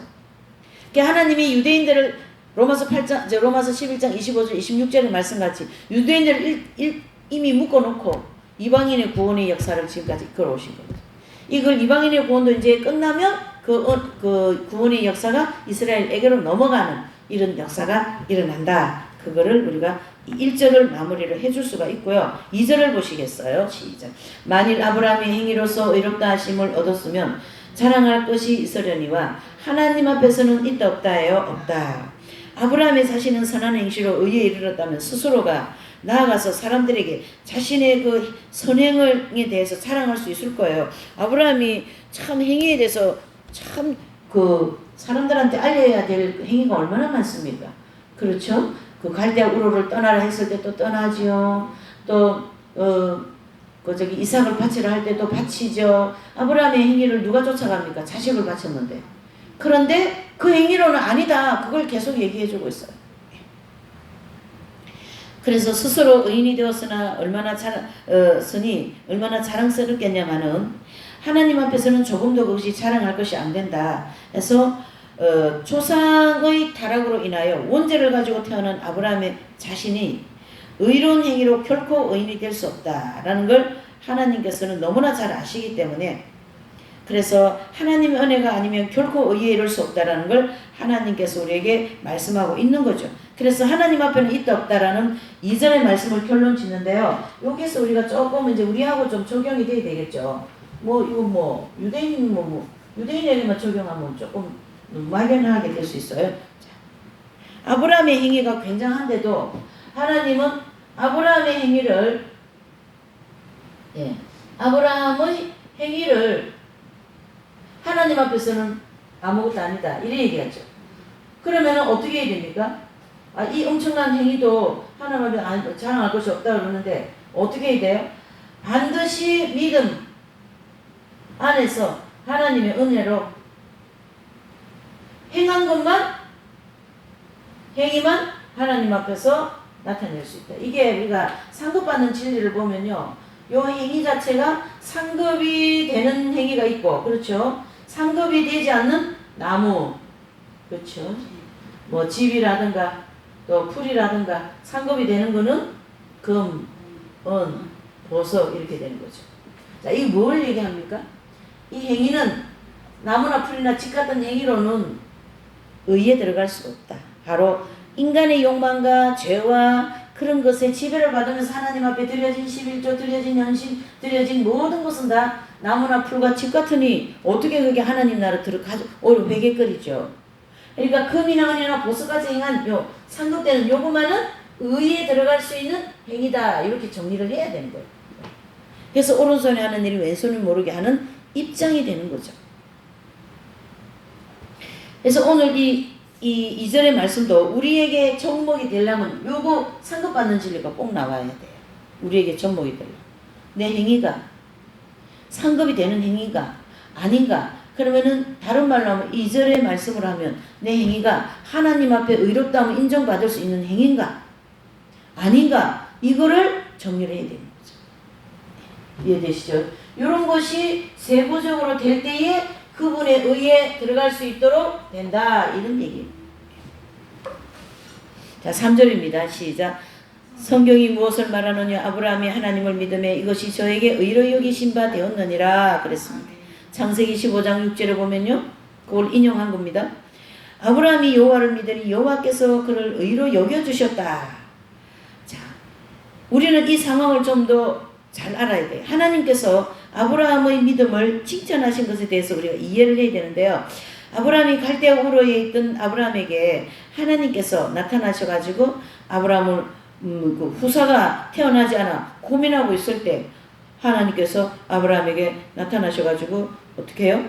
그러니까 하나님이 유대인들을 로마서 11장 25절 26절의 말씀같이 유대인들을 이미 묶어놓고 이방인의 구원의 역사를 지금까지 이끌어오신 거거든요. 이걸 이방인의 구원도 이제 끝나면 그 구원의 역사가 이스라엘에게로 넘어가는 이런 역사가 일어난다. 그거를 우리가 1절을 마무리를 해줄 수가 있고요. 2절을 보시겠어요? 시작. 만일 아브라함의 행위로서 의롭다 하심을 얻었으면 자랑할 것이 있으려니와 하나님 앞에서는 있다 없다예요? 없다. 아브라함의 자신은 선한 행실로 의에 이르렀다면 스스로가 나아가서 사람들에게 자신의 그 선행에 대해서 자랑할 수 있을 거예요. 아브라함이 참 행위에 대해서 참 사람들한테 알려야 될 행위가 얼마나 많습니까? 그렇죠? 갈대아 우르를 떠나라 했을 때 또 떠나지요. 또 이삭을 바치라 할 때 또 바치죠. 아브라함의 행위를 누가 쫓아갑니까? 자식을 바쳤는데. 그런데 그 행위로는 아니다. 그걸 계속 얘기해주고 있어요. 그래서 스스로 의인이 되었으나 얼마나 자랑스럽겠냐마는 하나님 앞에서는 조금도 그것이 자랑할 것이 안 된다. 그래서 조상의 타락으로 인하여 원죄를 가지고 태어난 아브라함의 자신이 의로운 행위로 결코 의인이 될 수 없다라는 걸 하나님께서는 너무나 잘 아시기 때문에 그래서 하나님의 은혜가 아니면 결코 의에 이를 수 없다라는 걸 하나님께서 우리에게 말씀하고 있는 거죠. 그래서 하나님 앞에는 있다 없다라는 이전의 말씀을 결론 짓는데요. 여기서 우리가 조금 이제 우리하고 좀 적용이 돼야 되겠죠. 뭐 이거 뭐 유대인 유대인에게만 적용하면 조금 막연하게 될 수 있어요. 아브라함의 행위가 굉장한데도 하나님은 아브라함의 행위를 아브라함의 행위를 하나님 앞에서는 아무것도 아니다 이래 얘기하죠. 그러면 어떻게 해야 됩니까? 이 엄청난 행위도 하나님 앞에 자랑할 것이 없다 그러는데 어떻게 해야 돼요? 반드시 믿음 안에서 하나님의 은혜로 행한 것만 행위만 하나님 앞에서 나타낼 수 있다. 이게 우리가 상급받는 진리를 보면요. 요 행위 자체가 상급이 되는 행위가 있고, 그렇죠? 상급이 되지 않는 나무, 그렇죠? 뭐 집이라든가 또 풀이라든가 상급이 되는 거는 금, 은, 보석 이렇게 되는 거죠. 자, 이게 뭘 얘기합니까? 이 행위는 나무나 풀이나 집 같은 행위로는 의에 들어갈 수가 없다. 바로 인간의 욕망과 죄와 그런 것에 지배를 받으면서 하나님 앞에 드려진 11조, 드려진 현신, 드려진 모든 것은 다 나무나 풀과 집 같으니 어떻게 그게 하나님 나라 들어가죠? 오히려 회개거리죠. 그러니까 금이나 은이나 보석까지 행한 요 상급되는 요구만은 의에 들어갈 수 있는 행위다. 이렇게 정리를 해야 되는 거예요. 그래서 오른손에 하는 일이 왼손이 모르게 하는 입장이 되는 거죠. 그래서 오늘 이전의 말씀도 우리에게 접목이 되려면 요거 상급받는 진리가 꼭 나와야 돼요. 우리에게 접목이 되려면. 내 행위가 상급이 되는 행위가 아닌가. 그러면은 다른 말로 하면 2절의 말씀을 하면 내 행위가 하나님 앞에 의롭다함을 인정받을 수 있는 행위인가 아닌가 이거를 정리를 해야 되는 거죠. 이해되시죠? 이런 것이 세부적으로 될 때에 그분의 의에 들어갈 수 있도록 된다 이런 얘기입니다. 자 3절입니다. 시작. 성경이 무엇을 말하느냐. 아브라함이 하나님을 믿음에 이것이 저에게 의로 여기신 바 되었느니라 그랬습니다. 창세기 15장 6절에 보면요. 그걸 인용한 겁니다. 아브라함이 여호와를 믿으니 여호와께서 그를 의로 여겨주셨다. 자, 우리는 이 상황을 좀 더 잘 알아야 돼요. 하나님께서 아브라함의 믿음을 칭찬하신 것에 대해서 우리가 이해를 해야 되는데요. 아브라함이 갈대아 우르에 있던 아브라함에게 하나님께서 나타나셔가지고 아브라함을 그 후사가 태어나지 않아 고민하고 있을 때 하나님께서 아브라함에게 나타나셔가지고 어떻게 해요?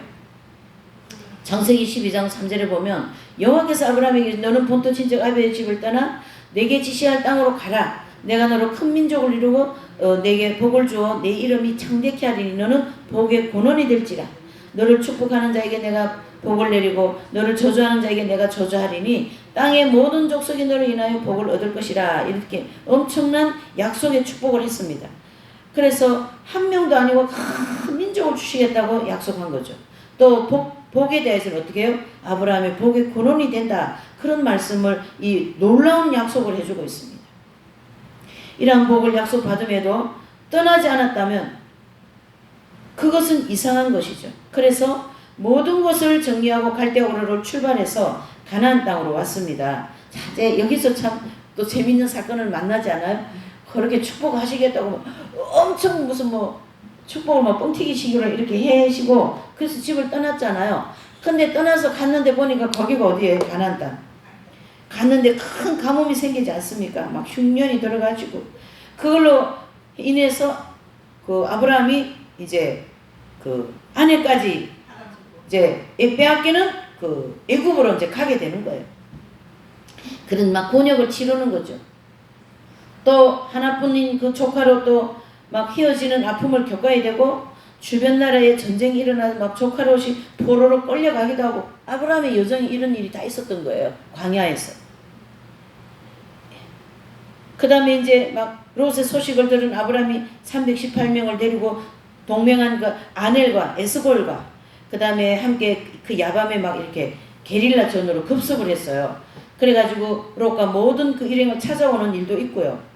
창세기 12장 3절에 보면 여호와께서 아브라함에게 너는 본토 친척 아벨의 집을 떠나 내게 지시할 땅으로 가라. 내가 너로 큰 민족을 이루고 내게 복을 주어 내 이름이 창대케 하리니 너는 복의 근원이 될지라. 너를 축복하는 자에게 내가 복을 내리고 너를 저주하는 자에게 내가 저주하리니 땅의 모든 족속이 너를 인하여 복을 얻을 것이라. 이렇게 엄청난 약속의 축복을 했습니다. 그래서 한 명도 아니고 큰 민족을 주시겠다고 약속한 거죠. 또 복에 대해서는 어떻게 해요? 아브라함의 복의 근원이 된다. 그런 말씀을 이 놀라운 약속을 해주고 있습니다. 이러한 복을 약속받음에도 떠나지 않았다면 그것은 이상한 것이죠. 그래서 모든 것을 정리하고 갈대아 우르로 출발해서 가나안 땅으로 왔습니다. 자, 이제 여기서 참 또 재밌는 사건을 만나지 않아요? 그렇게 축복하시겠다고 엄청 무슨 뭐 축복을 막 뻥튀기식으로 이렇게 해시고 그래서 집을 떠났잖아요. 근데 떠나서 갔는데 보니까 거기가 어디예요? 가나안 땅. 갔는데 큰 가뭄이 생기지 않습니까? 막 흉년이 들어가지고 그걸로 인해서 그 아브라함이 이제 그 아내까지 이제 빼앗기는 그 애굽으로 이제 가게 되는 거예요. 그런 막 곤욕을 치르는 거죠. 또 하나뿐인 그 조카로 또 막 휘어지는 아픔을 겪어야 되고 주변 나라에 전쟁이 일어나서 막 조카롯이 포로로 끌려가기도 하고 아브라함의 여정이 이런 일이 다 있었던 거예요. 광야에서. 그 다음에 이제 막 롯의 소식을 들은 아브라함이 318명을 데리고 동맹한 그 아넬과 에스골과 그 다음에 함께 그 야밤에 막 이렇게 게릴라전으로 급습을 했어요. 그래가지고 롯과 모든 그 일행을 찾아오는 일도 있고요.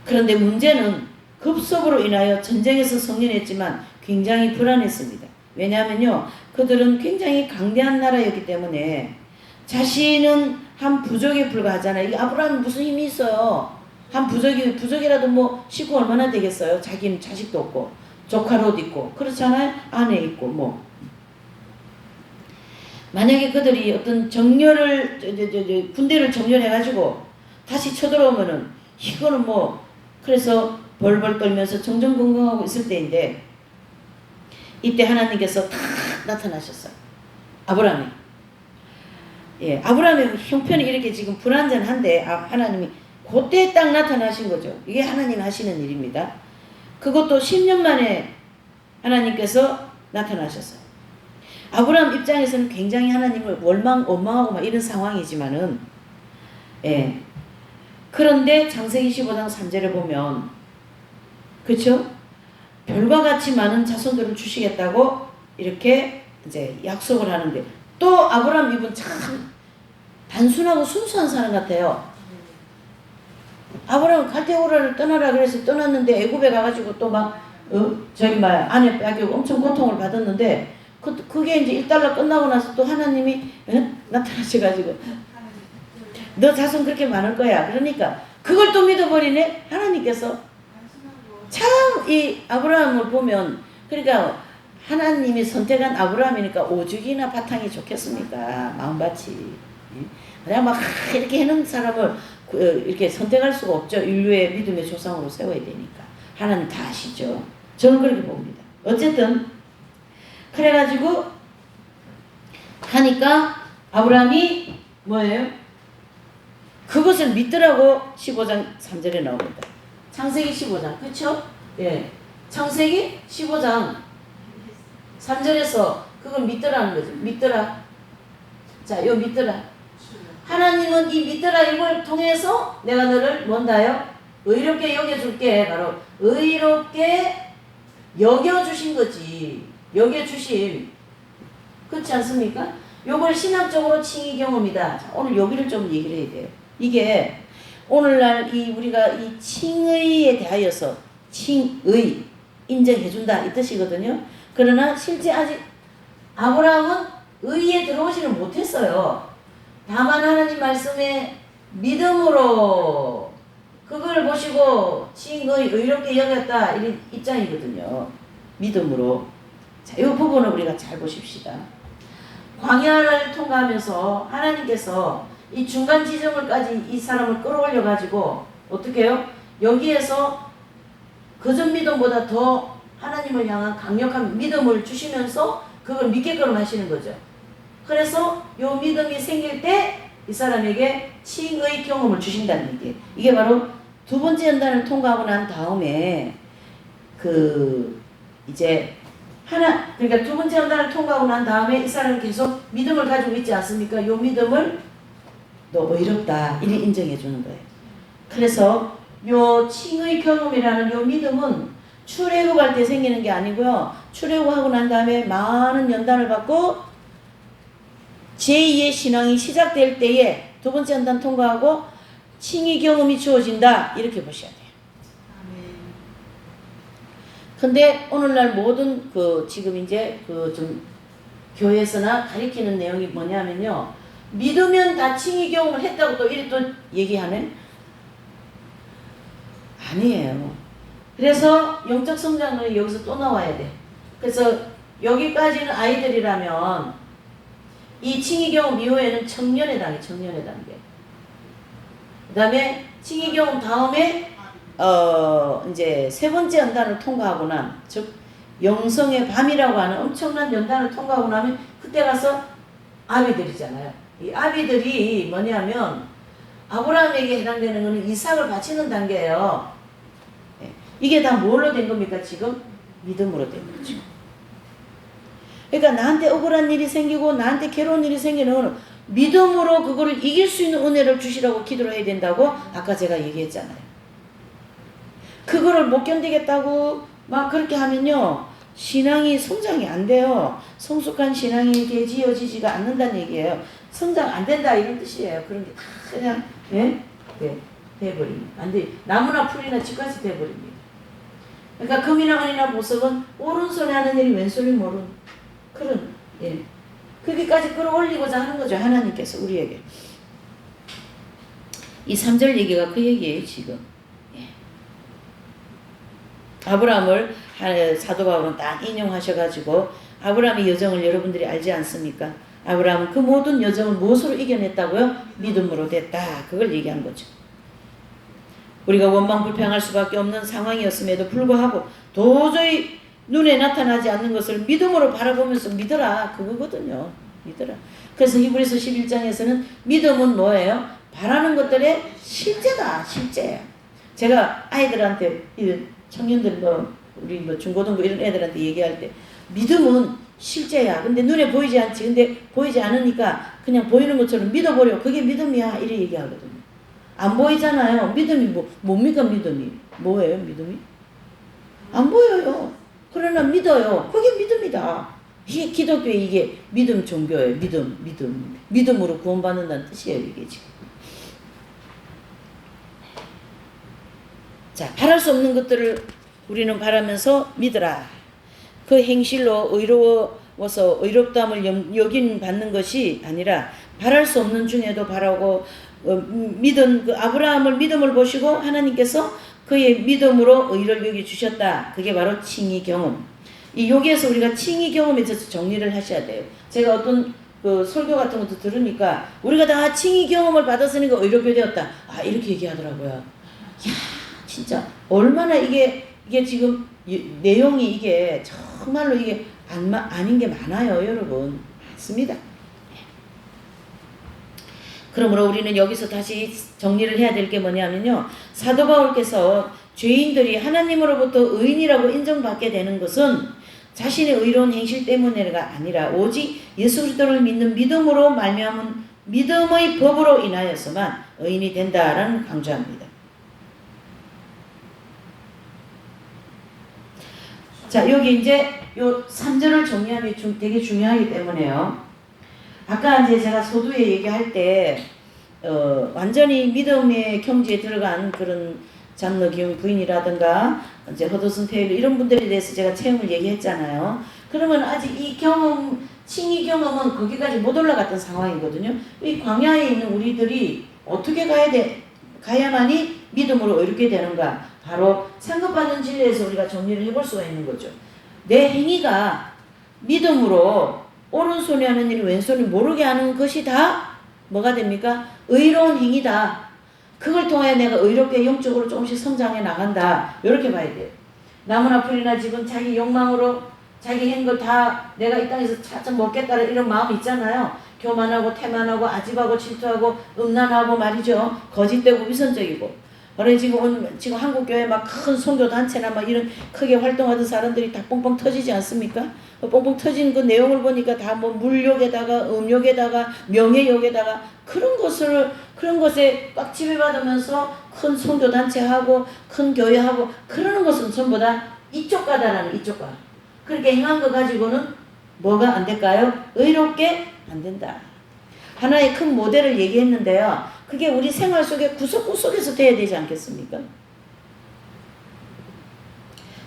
그런데 문제는 급속으로 인하여 전쟁에서 승리했지만 굉장히 불안했습니다. 왜냐하면요, 그들은 굉장히 강대한 나라였기 때문에 자신은 한 부족에 불과하잖아요. 이 아브라함이 무슨 힘이 있어요? 한 부족이라도 뭐 식구 얼마나 되겠어요? 자기는 자식도 없고 조카롯 있고 그렇잖아요. 아내 있고 뭐. 만약에 그들이 어떤 정렬을 군대를 정렬해가지고 다시 쳐들어오면은 이거는 뭐 그래서 벌벌 떨면서 정정건강하고 있을 때인데 이때 하나님께서 탁 나타나셨어요. 아브라함이. 예, 아브라함의 형편이 이렇게 지금 불안전한데 하나님이 그때 딱 나타나신 거죠. 이게 하나님 하시는 일입니다. 그것도 10년 만에 하나님께서 나타나셨어요. 아브라함 입장에서는 굉장히 하나님을 원망하고 막 이런 상황이지만은, 예. 그런데 창세기 15장 3절에 보면, 그쵸? 별과 같이 많은 자손들을 주시겠다고 이렇게 이제 약속을 하는데, 또 아브라함 이분 참 단순하고 순수한 사람 같아요. 아브라함 갈대우라를 떠나라 그래서 떠났는데 애굽에 가가지고 또 막 아내 빼앗기고 엄청 고통을 받았는데 그게 이제 1달러 끝나고 나서 또 하나님이 나타나셔가지고 너 자손 그렇게 많을 거야. 그러니까 그걸 또 믿어버리네. 하나님께서 참 이 아브라함을 보면 그러니까 하나님이 선택한 아브라함이니까 오죽이나 바탕이 좋겠습니까? 마음밭이. 그냥 막 이렇게 해놓은 사람을 이렇게 선택할 수가 없죠. 인류의 믿음의 조상으로 세워야 되니까. 하나님 다 아시죠. 저는 그렇게 봅니다. 어쨌든 그래가지고 하니까 아브라함이 뭐예요? 그것을 믿더라고. 15장 3절에 나옵니다. 창세기 15장 그쵸? 예, 창세기 15장 3절에서 그걸 믿더라는 거죠. 믿더라. 자, 요 믿더라. 하나님은 이 믿더라 이걸 통해서 내가 너를 뭔다요? 의롭게 여겨줄게. 바로 의롭게 여겨주신 거지. 여겨주심. 그렇지 않습니까? 요걸 신학적으로 칭의 경험이다. 자, 오늘 여기를 좀 얘기를 해야 돼요. 이게 오늘날 우리가 이 칭의에 대하여서 칭의 인정해준다 이 뜻이거든요. 그러나 실제 아직 아브라함은 의에 들어오지는 못했어요. 다만 하나님 말씀에 믿음으로 그걸 보시고 칭의 의롭게 여겼다 이런 입장이거든요. 믿음으로. 자, 이 부분을 우리가 잘 보십시다. 광야를 통과하면서 하나님께서 이 중간 지점을까지 이 사람을 끌어올려 가지고 어떻게 해요? 여기에서 그전 믿음보다 더 하나님을 향한 강력한 믿음을 주시면서 그걸 믿게끔 하시는 거죠. 그래서 요 믿음이 생길 때 이 사람에게 칭의 경험을 주신다는 얘기예요. 이게 바로 두 번째 연단을 통과하고 난 다음에 그러니까 두 번째 연단을 통과하고 난 다음에 이 사람은 계속 믿음을 가지고 있지 않습니까? 요 믿음을 너 의롭다 이리 인정해 주는 거예요. 그래서 요 칭의 경험이라는 요 믿음은 출애굽할 때 생기는 게 아니고요. 출애굽하고 난 다음에 많은 연단을 받고 제2의 신앙이 시작될 때에 두 번째 연단 통과하고 칭의 경험이 주어진다 이렇게 보셔야 돼요. 근데 오늘날 모든 지금 이제 좀 교회에서나 가리키는 내용이 뭐냐면요. 믿으면 다 칭의 경험을 했다고 또 이리 또 얘기하네? 아니에요. 그래서 영적 성장은 여기서 또 나와야 돼. 그래서 여기까지는 아이들이라면 이 칭의 경험 이후에는 청년의 단계. 그 다음에 칭의 경험 다음에 이제 세 번째 연단을 통과하고 난, 즉 영성의 밤이라고 하는 엄청난 연단을 통과하고 나면 그때 가서 아비들이잖아요. 이 아비들이 뭐냐면 아브라함에게 해당되는 것은 이삭을 바치는 단계예요. 이게 다 뭘로 된 겁니까? 지금 믿음으로 된 거죠. 그러니까 나한테 억울한 일이 생기고 나한테 괴로운 일이 생기는 것은 믿음으로 그거를 이길 수 있는 은혜를 주시라고 기도를 해야 된다고 아까 제가 얘기했잖아요. 그거를 못 견디겠다고 막 그렇게 하면요. 신앙이 성장이 안 돼요. 성숙한 신앙이 되지어지지가 않는다는 얘기예요. 성장 안 된다 이런 뜻이에요. 그런 게 다 그냥 돼버립니다. 안 돼. 나무나 풀이나 집같이 돼버립니다. 그러니까 금이나 은이나 보석은 오른손에 하는 일이 왼손이 모르는 그런 거기까지 끌어올리고자 하는 거죠. 하나님께서 우리에게. 이 3절 얘기가 그 얘기예요. 지금. 아브라함을 사도 바울은 딱 인용하셔가지고 아브라함의 여정을 여러분들이 알지 않습니까? 아브라함은 그 모든 여정을 무엇으로 이겨냈다고요? 믿음으로 됐다. 그걸 얘기한 거죠. 우리가 원망불평할 수밖에 없는 상황이었음에도 불구하고 도저히 눈에 나타나지 않는 것을 믿음으로 바라보면서 믿어라. 그거거든요. 믿어라. 그래서 히브리서 11장에서는 믿음은 뭐예요? 바라는 것들의 실제다. 실제야. 제가 아이들한테 청년들 우리 중고등부 이런 애들한테 얘기할 때 믿음은 실제야. 근데 눈에 보이지 않지. 근데 보이지 않으니까 그냥 보이는 것처럼 믿어버려. 그게 믿음이야. 이래 얘기하거든요. 안 보이잖아요. 믿음이 뭡니까 믿음이? 뭐예요 믿음이? 안 보여요. 그러나 믿어요. 그게 믿음이다. 기독교 이게 믿음 종교예요. 믿음으로 구원받는다는 뜻이에요. 이게 지금. 자, 바랄 수 없는 것들을 우리는 바라면서 믿으라. 그 행실로 의로워서 의롭다함을 여긴 받는 것이 아니라 바랄 수 없는 중에도 바라고 믿은 그 아브라함을 믿음을 보시고 하나님께서 그의 믿음으로 의를 여기 주셨다. 그게 바로 칭의 경험. 여기에서 우리가 칭의 경험에 대해서 정리를 하셔야 돼요. 제가 어떤 그 설교 같은 것도 들으니까 우리가 다 칭의 경험을 받았으니까 의롭게 되었다. 이렇게 얘기하더라고요. 야, 진짜 얼마나 이게 지금 내용이 이게 정말로 이게 아닌 게 많아요, 여러분. 많습니다. 그러므로 우리는 여기서 다시 정리를 해야 될 게 뭐냐면요. 사도 바울께서 죄인들이 하나님으로부터 의인이라고 인정받게 되는 것은 자신의 의로운 행실 때문에가 아니라 오직 예수 그리스도를 믿는 믿음으로 말미암은 믿음의 법으로 인하여서만 의인이 된다라는 강조합니다. 자, 여기 이제 요 3절을 정리하면 되게 중요하기 때문에요. 아까 이제 제가 소두에 얘기할 때 완전히 믿음의 경지에 들어간 그런 장로 기용 부인이라든가 이제 허드슨 테일러 이런 분들에 대해서 제가 체험을 얘기했잖아요. 그러면 아직 이 경험, 칭의 경험은 거기까지 못 올라갔던 상황이거든요. 이 광야에 있는 우리들이 어떻게 가야만이 믿음으로 이렇게 되는가? 바로 상급받는 진리에서 우리가 정리를 해볼 수가 있는 거죠. 내 행위가 믿음으로 오른손이 하는 일이 왼손이 모르게 하는 것이 다 뭐가 됩니까? 의로운 행위다. 그걸 통해 내가 의롭게 영적으로 조금씩 성장해 나간다. 이렇게 봐야 돼요. 나무나 풀이나 집은 자기 욕망으로 자기 한 걸 다 내가 이 땅에서 차차 먹겠다는 이런 마음이 있잖아요. 교만하고 태만하고 아집하고 질투하고 음란하고 말이죠. 거짓되고 위선적이고. 그래 지금 한국교회 막 큰 선교단체나 막 이런 크게 활동하던 사람들이 다 뻥뻥 터지지 않습니까? 뻥뻥 터진 그 내용을 보니까 다 뭐 물욕에다가 음욕에다가 명예욕에다가 그런 것에 꽉 지배받으면서 큰 선교단체하고 큰 교회하고 그러는 것은 전부 다 이쪽가다라는 이쪽가. 그렇게 행한 거 가지고는 뭐가 안 될까요? 의롭게 안 된다. 하나의 큰 모델을 얘기했는데요. 그게 우리 생활 속에 구석구석에서 돼야 되지 않겠습니까?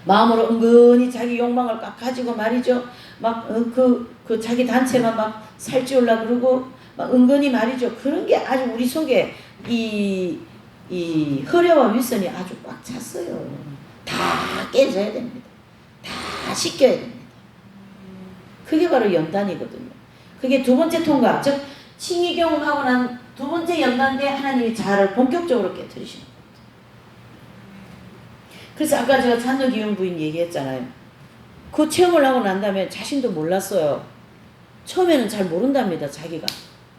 마음으로 은근히 자기 욕망을 꽉 가지고 말이죠. 막 그 자기 단체만 막 살찌우려고 그러고 막 은근히 말이죠. 그런 게 아주 우리 속에 이 허려와 위선이 아주 꽉 찼어요. 다 깨져야 됩니다. 다 씻겨야 됩니다. 그게 바로 연단이거든요. 그게 두 번째 통과, 즉 칭의 경험하고 난 두 번째 연단 때 하나님이 자아를 본격적으로 깨트리시는 겁니다. 그래서 아까 제가 잔노 기용 부인 얘기했잖아요. 그 체험을 하고 난 다음에 자신도 몰랐어요. 처음에는 잘 모른답니다. 자기가.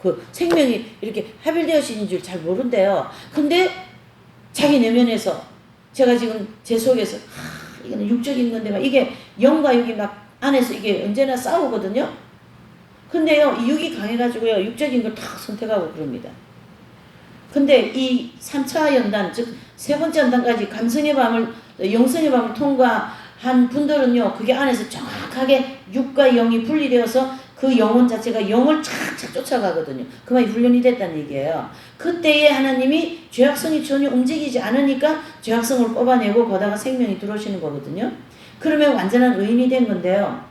그 생명이 이렇게 합일되어진 줄 잘 모른대요. 근데 자기 내면에서 제가 지금 제 속에서 이거는 육적인 건데 막 이게 영과 육이 막 안에서 이게 언제나 싸우거든요. 근데요, 이 육이 강해가지고요, 육적인 걸 다 선택하고 그럽니다. 근데 이 3차 연단, 즉, 세 번째 연단까지 감성의 밤을, 영성의 밤을 통과한 분들은요, 그게 안에서 정확하게 육과 영이 분리되어서 그 영혼 자체가 영을 착착 쫓아가거든요. 그만이 훈련이 됐다는 얘기예요. 그때에 하나님이 죄악성이 전혀 움직이지 않으니까 죄악성을 뽑아내고 거다가 생명이 들어오시는 거거든요. 그러면 완전한 의인이 된 건데요.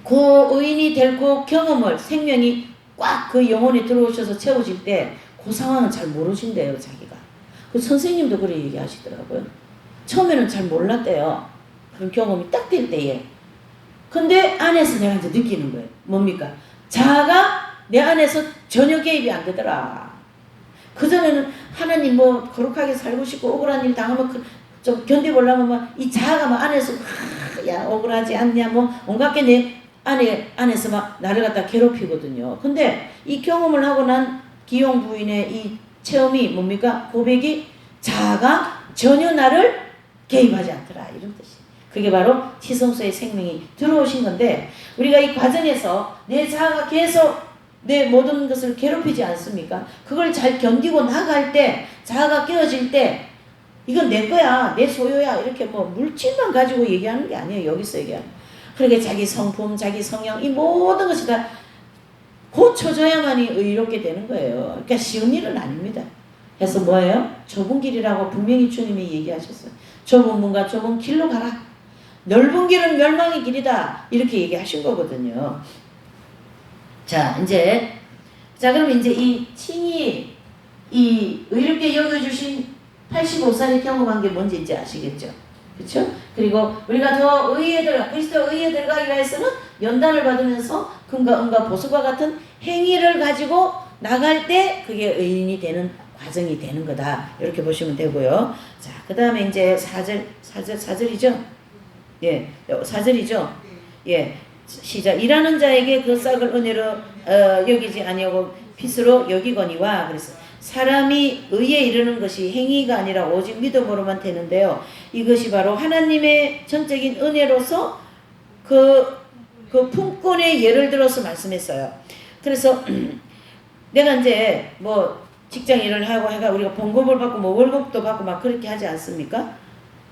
그 의인이 될 그 경험을 생명이 꽉 그 영혼에 들어오셔서 채워질 때 그 상황은 잘 모르신대요, 자기가. 그 선생님도 그래 얘기하시더라고요. 처음에는 잘 몰랐대요. 그런 경험이 딱 될 때에. 근데 안에서 내가 이제 느끼는 거예요. 뭡니까? 자아가 내 안에서 전혀 개입이 안 되더라. 그전에는 하나님 뭐 거룩하게 살고 싶고 억울한 일 당하면 좀 견뎌보려면 막 이 자아가 막 안에서 야 억울하지 않냐 뭐 온갖 게 내 안에서 막 나를 갖다 괴롭히거든요. 근데 이 경험을 하고 난 기용 부인의 이 체험이 뭡니까? 고백이 자아가 전혀 나를 개입하지 않더라 이런 뜻이에요. 그게 바로 지성소의 생명이 들어오신 건데 우리가 이 과정에서 내 자아가 계속 내 모든 것을 괴롭히지 않습니까? 그걸 잘 견디고 나갈 때 자아가 깨어질 때 이건 내 거야 내 소유야 이렇게 뭐 물질만 가지고 얘기하는 게 아니에요. 여기서 얘기하는 그러니까 자기 성품 자기 성향 이 모든 것이 다 고쳐져야만이 의롭게 되는 거예요. 그러니까 쉬운 일은 아닙니다. 그래서 뭐예요? 좁은 길이라고 분명히 주님이 얘기하셨어요. 좁은 문과 좁은 길로 가라. 넓은 길은 멸망의 길이다. 이렇게 얘기하신 거거든요. 자, 그럼 이제 이 칭이 이 의롭게 여겨주신 85살이 경험한 게 뭔지 이제 아시겠죠? 그렇죠? 그리고 우리가 더 의에 들어가 그리스도 의에 들어가기 위해서는 연단을 받으면서 금과 은과 보석과 같은 행위를 가지고 나갈 때 그게 의인이 되는 과정이 되는 거다. 이렇게 보시면 되고요. 자, 그 다음에 이제 4절이죠? 예, 4절이죠? 예, 시작. 일하는 자에게 그 싹을 은혜로 여기지 아니하고 핏으로 여기거니와 그래서 사람이 의에 이르는 것이 행위가 아니라 오직 믿음으로만 되는데요. 이것이 바로 하나님의 전적인 은혜로서 그 품권의 예를 들어서 말씀했어요. 그래서 내가 이제 뭐 직장 일을 하고 해가 우리가 봉급을 받고 뭐 월급도 받고 막 그렇게 하지 않습니까?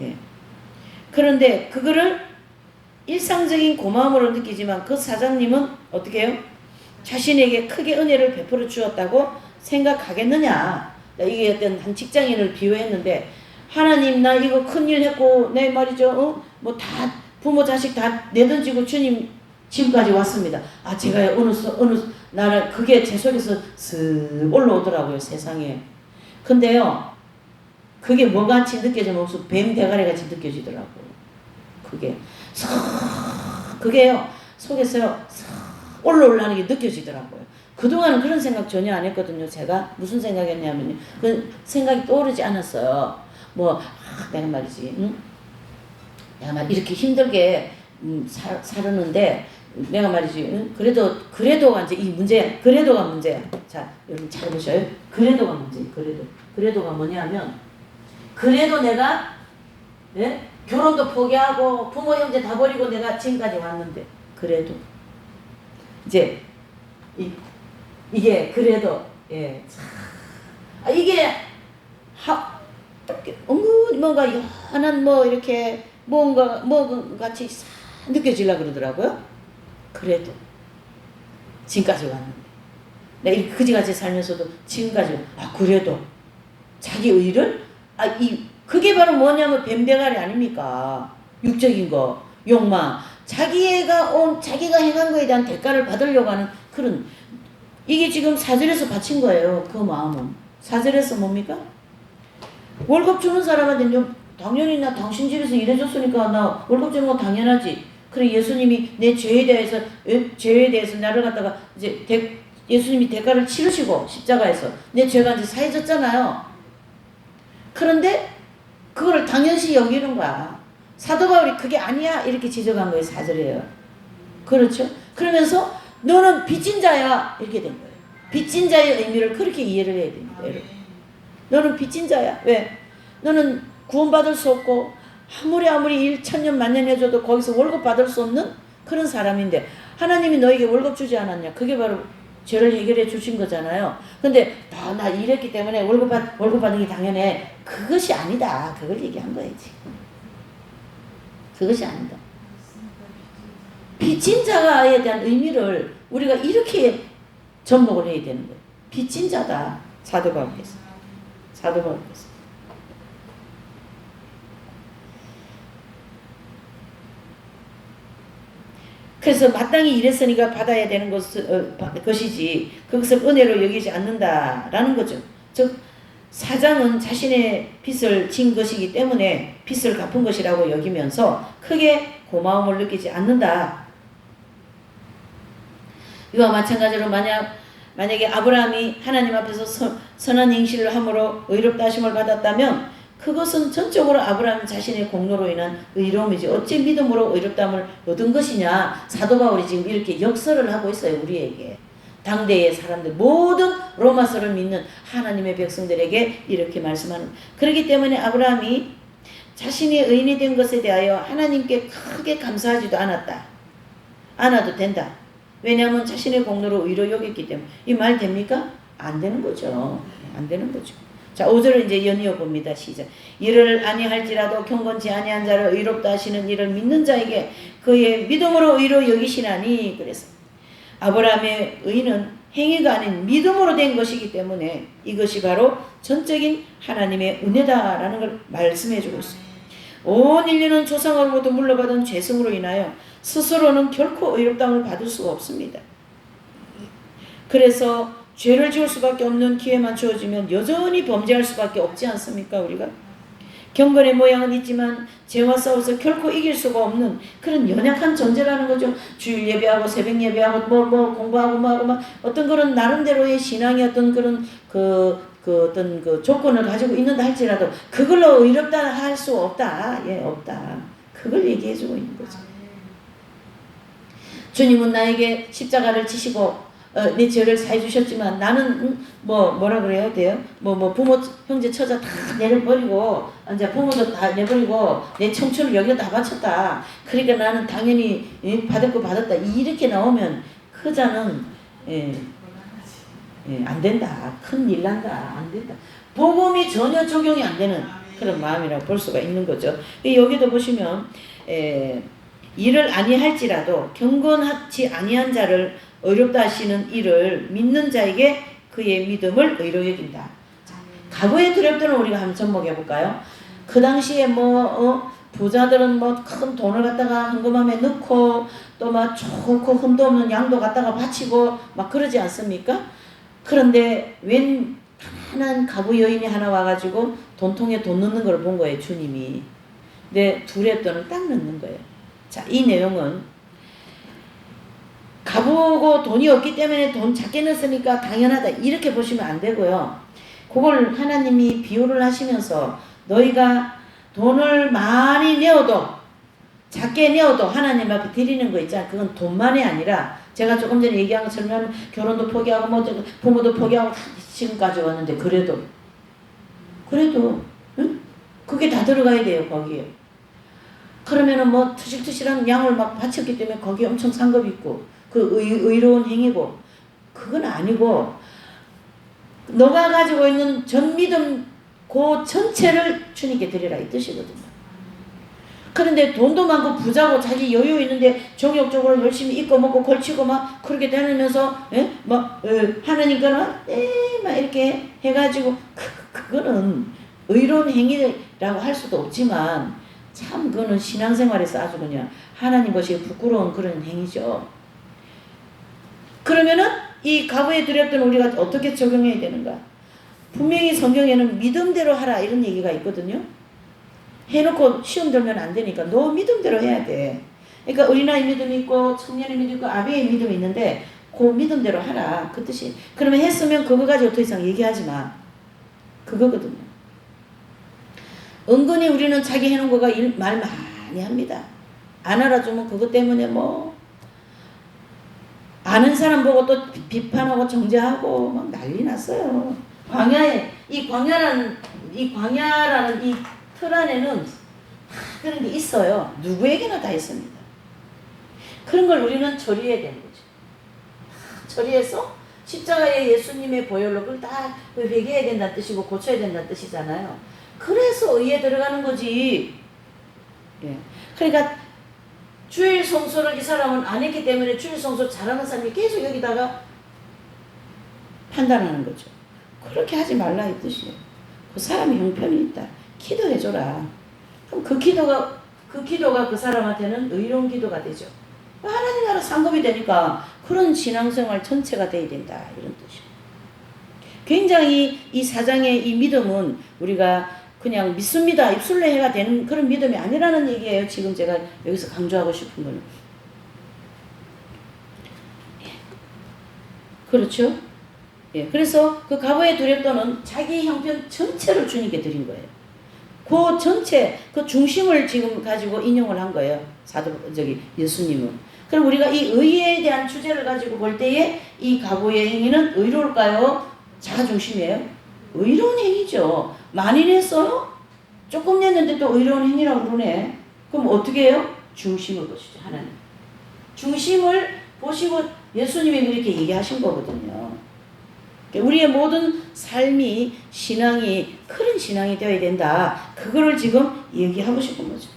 예. 그런데 그거를 일상적인 고마움으로 느끼지만 그 사장님은 어떻게 해요? 자신에게 크게 은혜를 베풀어 주었다고 생각하겠느냐? 이게 어떤 한 직장인을 비유했는데 하나님 나 이거 큰일 했고 내 말이죠. 뭐 다 부모 자식 다 내던지고 주님 지금까지 왔습니다. 아 제가 어느 나를 그게 제 속에서 슥 올라오더라고요 세상에. 근데요 그게 뭐같이 느껴져 무슨 뱀 대가리 같이 느껴지더라고요. 그게요 속에서요 올라오려는 게 느껴지더라고요. 그동안은 그런 생각 전혀 안 했거든요. 제가 무슨 생각했냐면요. 그 생각이 떠오르지 않았어요. 내가 말이지, 응? 내가 말 이렇게 힘들게 살았는데 내가 말이지, 응? 그래도가 이제 이 문제야. 그래도가 문제야. 자, 여러분 잘 보셔요. 그래도가 문제예요. 그래도가 뭐냐면 그래도 내가 네? 결혼도 포기하고 부모 형제 다 버리고 내가 지금까지 왔는데 그래도 이제 이게 그래도 예. 이게 은근히 뭔가 연한 뭐 이렇게 뭔가 같이 느껴지려 그러더라고요. 그래도 지금까지 왔는데 내가 이렇게 그지같이 살면서도 지금까지 그래도 자기 의를 그게 바로 뭐냐면 뱀대가리 아닙니까? 육적인 거 욕망 자기가 행한 거에 대한 대가를 받으려고 하는 그런 이게 지금 4절에서 바친 거예요. 그 마음은 4절에서 뭡니까? 월급 주는 사람한테 당연히 나 당신 집에서 일해줬으니까 나 월급 주는 건 당연하지. 그래 예수님이 내 죄에 대해서 나를 갖다가 이제 예수님이 대가를 치르시고 십자가에서 내 죄가 이제 사해졌잖아요. 그런데 그걸 당연시 여기는 거야. 사도 바울이 그게 아니야 이렇게 지적한 거예요. 4절이에요. 그렇죠? 그러면서 너는 빚진 자야 이렇게 된 거예요. 빚진 자의 의미를 그렇게 이해를 해야 됩니다. 여러분. 너는 빚진 자야. 왜? 너는 구원받을 수 없고 아무리 일 천년 만년 해줘도 거기서 월급 받을 수 없는 그런 사람인데 하나님이 너에게 월급 주지 않았냐. 그게 바로 죄를 해결해 주신 거잖아요. 근데 나 일했기 때문에 월급 받는 게 당연해. 그것이 아니다. 그걸 얘기한 거예요 지금. 그것이 아니다. 빚진 자가에 대한 의미를 우리가 이렇게 접목을 해야 되는 거예요. 빚진 자다. 사도 바울께서. 사도 바울께서. 그래서 마땅히 일했으니까 받아야 되는 것이지 그것을 은혜로 여기지 않는다라는 거죠. 즉 사장은 자신의 빚을 진 것이기 때문에 빚을 갚은 것이라고 여기면서 크게 고마움을 느끼지 않는다. 이와 마찬가지로 만약에 아브라함이 하나님 앞에서 선한 행실을 함으로 의롭다 하심을 받았다면 그것은 전적으로 아브라함 자신의 공로로 인한 의로움이지 어찌 믿음으로 의롭다함을 얻은 것이냐. 사도 바울이 지금 이렇게 역설을 하고 있어요. 우리에게. 당대의 사람들 모든 로마서를 믿는 하나님의 백성들에게 이렇게 말씀하는. 그렇기 때문에 아브라함이 자신이 의인이 된 것에 대하여 하나님께 크게 감사하지도 않아도 된다. 왜냐하면 자신의 공로로 의로 여겼기 때문에. 이 말 됩니까? 안 되는 거죠. 안 되는 거죠. 자, 5절을 이제 연이어 봅니다. 시작. 이를 아니할지라도 경건치 아니한 자를 의롭다 하시는 이를 믿는 자에게 그의 믿음으로 의로 여기시나니. 그래서 아브라함의 의는 행위가 아닌 믿음으로 된 것이기 때문에 이것이 바로 전적인 하나님의 은혜다라는 걸 말씀해 주고 있습니다. 온 인류는 조상으로부터 물려받은 죄성으로 인하여 스스로는 결코 의롭다함을 받을 수가 없습니다. 그래서 죄를 지을 수밖에 없는 기회만 주어지면 여전히 범죄할 수밖에 없지 않습니까? 우리가 경건의 모양은 있지만 죄와 싸워서 결코 이길 수가 없는 그런 연약한 존재라는 거죠. 주일 예배하고 새벽 예배하고 뭐 공부하고 막 어떤 그런 나름대로의 신앙의 어떤 그런 어떤 그 조건을 가지고 있는다 할지라도 그걸로 의롭다 할 수 없다. 예, 없다. 그걸 얘기해주고 있는 거죠. 주님은 나에게 십자가를 지시고 내 죄를 사해 주셨지만 나는 뭐라 그래야 돼요? 부모 형제 처자 다 내려버리고 이제 부모도 다 내버리고 내 청춘을 여기다 다 바쳤다. 그러니까 나는 당연히 받을 거 받았다. 이렇게 나오면 그 자는 안 된다. 큰일 난다. 안 된다. 복음이 전혀 적용이 안 되는 그런 마음이라고 볼 수가 있는 거죠. 여기도 보시면 이를 아니할지라도 경건하지 아니한 자를 의롭다 하시는 이를 믿는 자에게 그의 믿음을 의로 여긴다. 과거의 두렵들은 우리가 한번 접목해 볼까요? 그 당시에 부자들은 큰 돈을 갖다가 헌금함에 넣고 또 막 좋고 흠도 없는 양도 갖다가 바치고 막 그러지 않습니까? 그런데 웬 가난한 가부 여인이 하나 와가지고 돈통에 돈 넣는 걸 본 거예요, 주님이. 근데 두렵돈을 딱 넣는 거예요. 자, 이 내용은 가보고 돈이 없기 때문에 돈 작게 넣었으니까 당연하다 이렇게 보시면 안 되고요. 그걸 하나님이 비유를 하시면서 너희가 돈을 많이 내어도 작게 내어도 하나님 앞에 드리는 거 있잖아. 그건 돈만이 아니라 제가 조금 전에 얘기한 것처럼 결혼도 포기하고 부모도 포기하고 지금까지 왔는데 그래도 응? 그게 다 들어가야 돼요. 거기에. 그러면은 투실투실한 양을 막 바쳤기 때문에 거기에 엄청 상급이 있고 그 의로운 행위고 그건 아니고 너가 가지고 있는 전 믿음 그 전체를 주님께 드리라 이 뜻이거든요. 그런데 돈도 많고 부자고 자기 여유 있는데 정욕적으로 열심히 입고 먹고 걸치고 막 그렇게 다니면서 하나님 거는 막 이렇게 해가지고 그거는 의로운 행위라고 할 수도 없지만 참 그거는 신앙생활에서 아주 그냥 하나님 것이 부끄러운 그런 행위죠. 그러면은 이 과거에 드렸던 우리가 어떻게 적용해야 되는가? 분명히 성경에는 믿음대로 하라 이런 얘기가 있거든요. 해놓고 시험 들면 안 되니까 너 믿음대로 해야 돼. 그러니까 어린아이 믿음이 있고 청년의 믿음이 있고 아비의 믿음이 있는데 그 믿음대로 하라 그 뜻이. 그러면 했으면 그거 가지고 더 이상 얘기하지 마. 그거거든요. 은근히 우리는 자기 해놓은 거가 말 많이 합니다. 안 알아주면 그것 때문에 아는 사람 보고 또 비판하고 정죄하고 막 난리 났어요. 이 광야라는 이 틀 안에는 그런 게 있어요. 누구에게나 다 있습니다. 그런 걸 우리는 처리해야 되는 거죠. 처리해서 십자가의 예수님의 보혈로 그걸 다 회개해야 된다는 뜻이고 고쳐야 된다는 뜻이잖아요. 그래서 의에 들어가는 거지. 예. 그러니까 주일 성수를 이 사람은 안 했기 때문에 주일 성수 잘하는 사람이 계속 여기다가 판단하는 거죠. 그렇게 하지 말라 이 뜻이에요. 그 사람이 형편이 있다. 기도해줘라. 그럼 그 기도가 그 사람한테는 의로운 기도가 되죠. 하나님 나라 상급이 되니까 그런 신앙생활 전체가 돼야 된다. 이런 뜻이에요. 굉장히 이 사장의 이 믿음은 우리가 그냥 믿습니다. 입술내해가 되는 그런 믿음이 아니라는 얘기예요. 지금 제가 여기서 강조하고 싶은 거는. 그렇죠? 예, 그래서 그 가보의 두렵도는 자기 형편 전체를 주님께 드린 거예요. 그 전체, 그 중심을 지금 가지고 인용을 한 거예요. 예수님은. 그럼 우리가 이 의에 대한 주제를 가지고 볼 때에 이 가보의 행위는 의로울까요? 자아중심이에요? 의로운 행위죠. 많이 냈어요? 조금 냈는데 또 의로운 행위라고 그러네. 그럼 어떻게 해요? 중심을 보시죠. 하나님. 중심을 보시고 예수님이 이렇게 얘기하신 거거든요. 우리의 모든 삶이 신앙이 큰 신앙이 되어야 된다. 그거를 지금 얘기하고 싶은 거죠.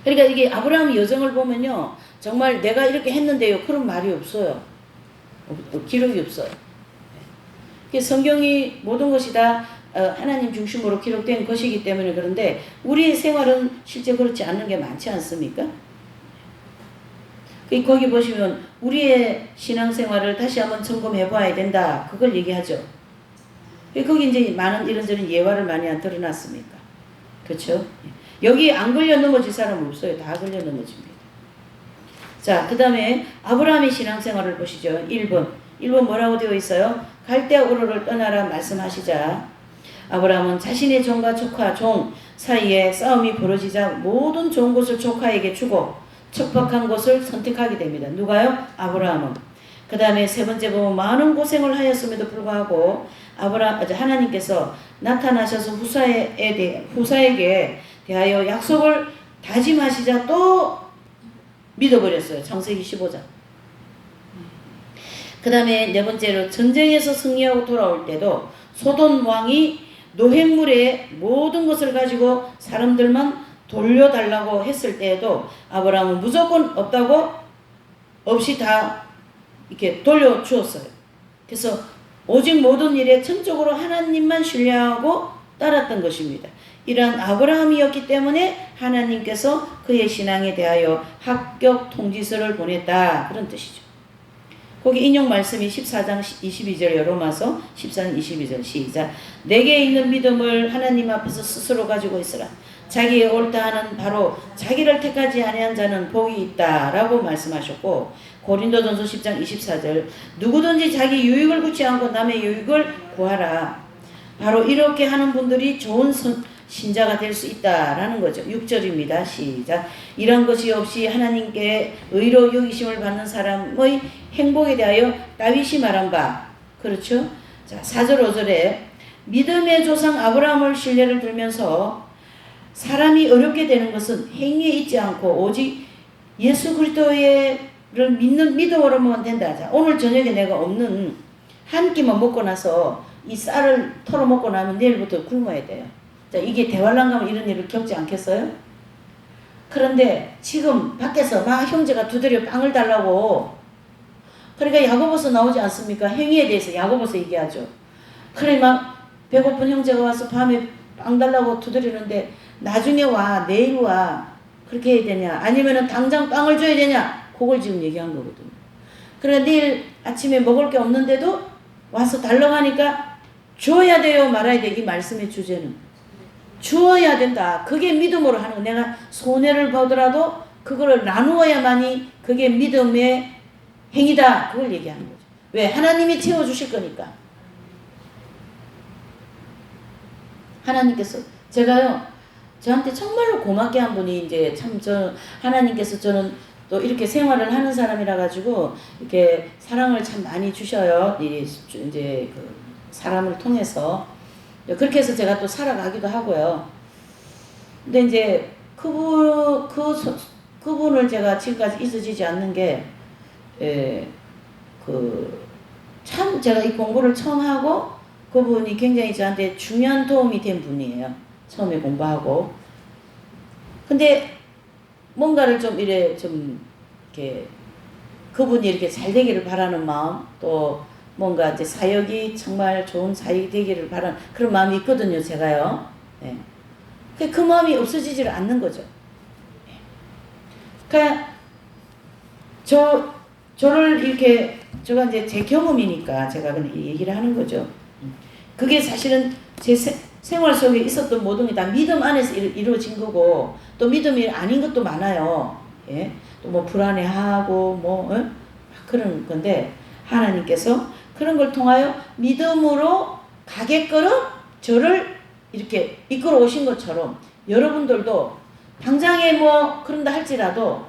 그러니까 이게 아브라함 여정을 보면요. 정말 내가 이렇게 했는데요. 그런 말이 없어요. 기록이 없어요. 성경이 모든 것이 다 하나님 중심으로 기록된 것이기 때문에 그런데 우리의 생활은 실제 그렇지 않은 게 많지 않습니까? 거기 보시면 우리의 신앙생활을 다시 한번 점검해 봐야 된다. 그걸 얘기하죠. 거기 이제 많은 이런저런 예화를 많이 안 드러났습니까? 그렇죠? 여기 안 걸려 넘어질 사람은 없어요. 다 걸려 넘어집니다. 자, 그 다음에 아브라함의 신앙생활을 보시죠. 1번 뭐라고 되어 있어요? 갈대아 우르를 떠나라 말씀하시자 아브라함은 자신의 종과 조카 종 사이에 싸움이 벌어지자 모든 좋은 것을 조카에게 주고 척박한 곳을 선택하게 됩니다. 누가요? 아브라함은. 그 다음에 세 번째 보면 많은 고생을 하였음에도 불구하고 하나님께서 나타나셔서 후사에게 대하여 약속을 다짐하시자 또 믿어버렸어요. 창세기 15장. 그 다음에 네 번째로 전쟁에서 승리하고 돌아올 때도 소돔 왕이 노획물의 모든 것을 가지고 사람들만 돌려달라고 했을 때에도 아브라함은 무조건 없이 다 이렇게 돌려주었어요. 그래서 오직 모든 일에 전적으로 하나님만 신뢰하고 따랐던 것입니다. 이러한 아브라함이었기 때문에 하나님께서 그의 신앙에 대하여 합격 통지서를 보냈다. 그런 뜻이죠. 거기 인용 말씀이 14장 22절이에요. 로마서 14장 22절 시작. 내게 있는 믿음을 하나님 앞에서 스스로 가지고 있으라. 자기의 옳다 하는 바로 자기를 택하지 아니한 자는 복이 있다라고 말씀하셨고 고린도전서 10장 24절 누구든지 자기 유익을 굳지 않고 남의 유익을 구하라. 바로 이렇게 하는 분들이 좋은 신자가 될 수 있다라는 거죠. 6절입니다. 시작. 이런 것이 없이 하나님께 의로 여기심을 받는 사람의 행복에 대하여 다윗이 말한 바. 그렇죠? 자, 4절 5절에 믿음의 조상 아브라함을 신뢰를 들면서 사람이 어렵게 되는 것은 행위에 있지 않고 오직 예수 그리스도를 믿는 믿음으로만 된다. 자, 오늘 저녁에 내가 없는 한 끼만 먹고 나서 이 쌀을 털어 먹고 나면 내일부터 굶어야 돼요. 자, 이게 대환란 가면 이런 일을 겪지 않겠어요? 그런데 지금 밖에서 막 형제가 두드려 빵을 달라고 그러니까 야고보서 나오지 않습니까? 행위에 대해서 야고보서 얘기하죠. 그래 막 배고픈 형제가 와서 밤에 빵 달라고 두드리는데 나중에 와 내일 와 그렇게 해야 되냐 아니면은 당장 빵을 줘야 되냐 그걸 지금 얘기한 거거든요. 그래 내일 아침에 먹을 게 없는데도 와서 달라고 하니까 줘야 돼요 말아야 돼. 이 말씀의 주제는 주어야 된다. 그게 믿음으로 하는 거. 내가 손해를 보더라도 그거를 나누어야만이 그게 믿음의 행위다. 그걸 얘기하는 거죠. 왜? 하나님이 채워주실 거니까. 하나님께서 제가요 저한테 정말로 고맙게 한 분이 이제 참 하나님께서 저는 또 이렇게 생활을 하는 사람이라 가지고 이렇게 사랑을 참 많이 주셔요. 이제 그 사람을 통해서 그렇게 해서 제가 또 살아가기도 하고요. 근데 이제 그분을 제가 지금까지 잊어지지 않는 게 참 제가 이 공부를 처음 하고 그분이 굉장히 저한테 중요한 도움이 된 분이에요. 처음에 공부하고. 근데 뭔가를 좀 이렇게 그분이 이렇게 잘 되기를 바라는 마음, 또 뭔가 이제 사역이 정말 좋은 사역이 되기를 바라는 그런 마음이 있거든요, 제가요. 네. 그 마음이 없어지질 않는 거죠. 그러니까 저를 이렇게 제가 이제 제 경험이니까 제가 그냥 얘기를 하는 거죠. 그게 사실은 제 생활 속에 있었던 모든 게 다 믿음 안에서 이루어진 거고, 또 믿음이 아닌 것도 많아요. 예? 또 뭐 불안해하고 막 그런 건데, 하나님께서 그런 걸 통하여 믿음으로 가게끔 저를 이렇게 이끌어 오신 것처럼 여러분들도 당장에 뭐 그런다 할지라도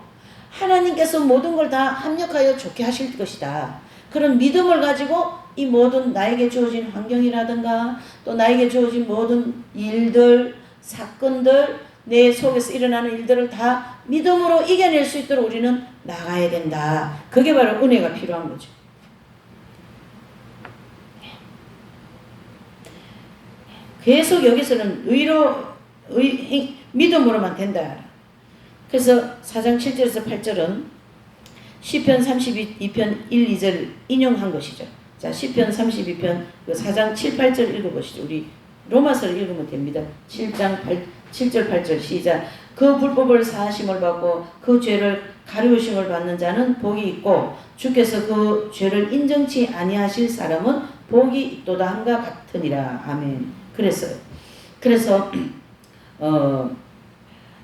하나님께서 모든 걸 다 합력하여 좋게 하실 것이다. 그런 믿음을 가지고 이 모든 나에게 주어진 환경이라든가 또 나에게 주어진 모든 일들, 사건들, 내 속에서 일어나는 일들을 다 믿음으로 이겨낼 수 있도록 우리는 나가야 된다. 그게 바로 은혜가 필요한 거죠. 계속 여기서는 믿음으로만 된다. 그래서 4장 7절에서 8절은 시편 32편 1, 2절 인용한 것이죠. 자, 시편 32편 4장 7, 8절 읽어보시죠. 우리 로마서를 읽으면 됩니다. 7절 8절 시작. 그 불법을 사하심을 받고 그 죄를 가리우심을 받는 자는 복이 있고 주께서 그 죄를 인정치 아니하실 사람은 복이 있도다 함과 같으니라. 아멘. 그래서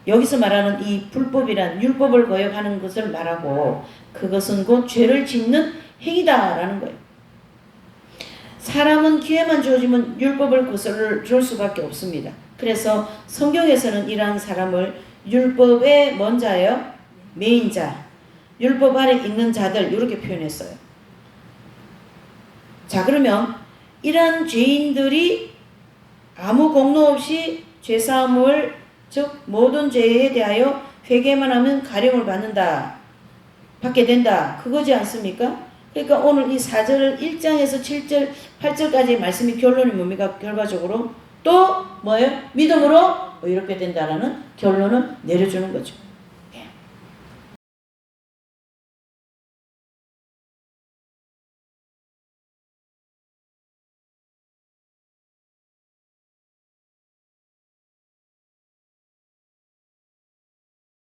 여기서 말하는 이 불법이란 율법을 거역하는 것을 말하고 그것은 곧 죄를 짓는 행위다라는 거예요. 사람은 기회만 주어지면 율법을 거스를 줄 수밖에 없습니다. 그래서 성경에서는 이러한 사람을 율법의 뭔 자예요? 메인자, 율법 아래 있는 자들 이렇게 표현했어요. 자, 그러면 이러한 죄인들이 아무 공로 없이 죄사함을 즉 모든 죄에 대하여 회개만 하면 가령을 받게 된다. 그거지 않습니까? 그러니까 오늘 이 4절 1장에서 7절 8절까지의 말씀이 결론이 뭡니까? 결과적으로 또 뭐예요? 믿음으로 이렇게 된다라는 결론을 내려주는 거죠.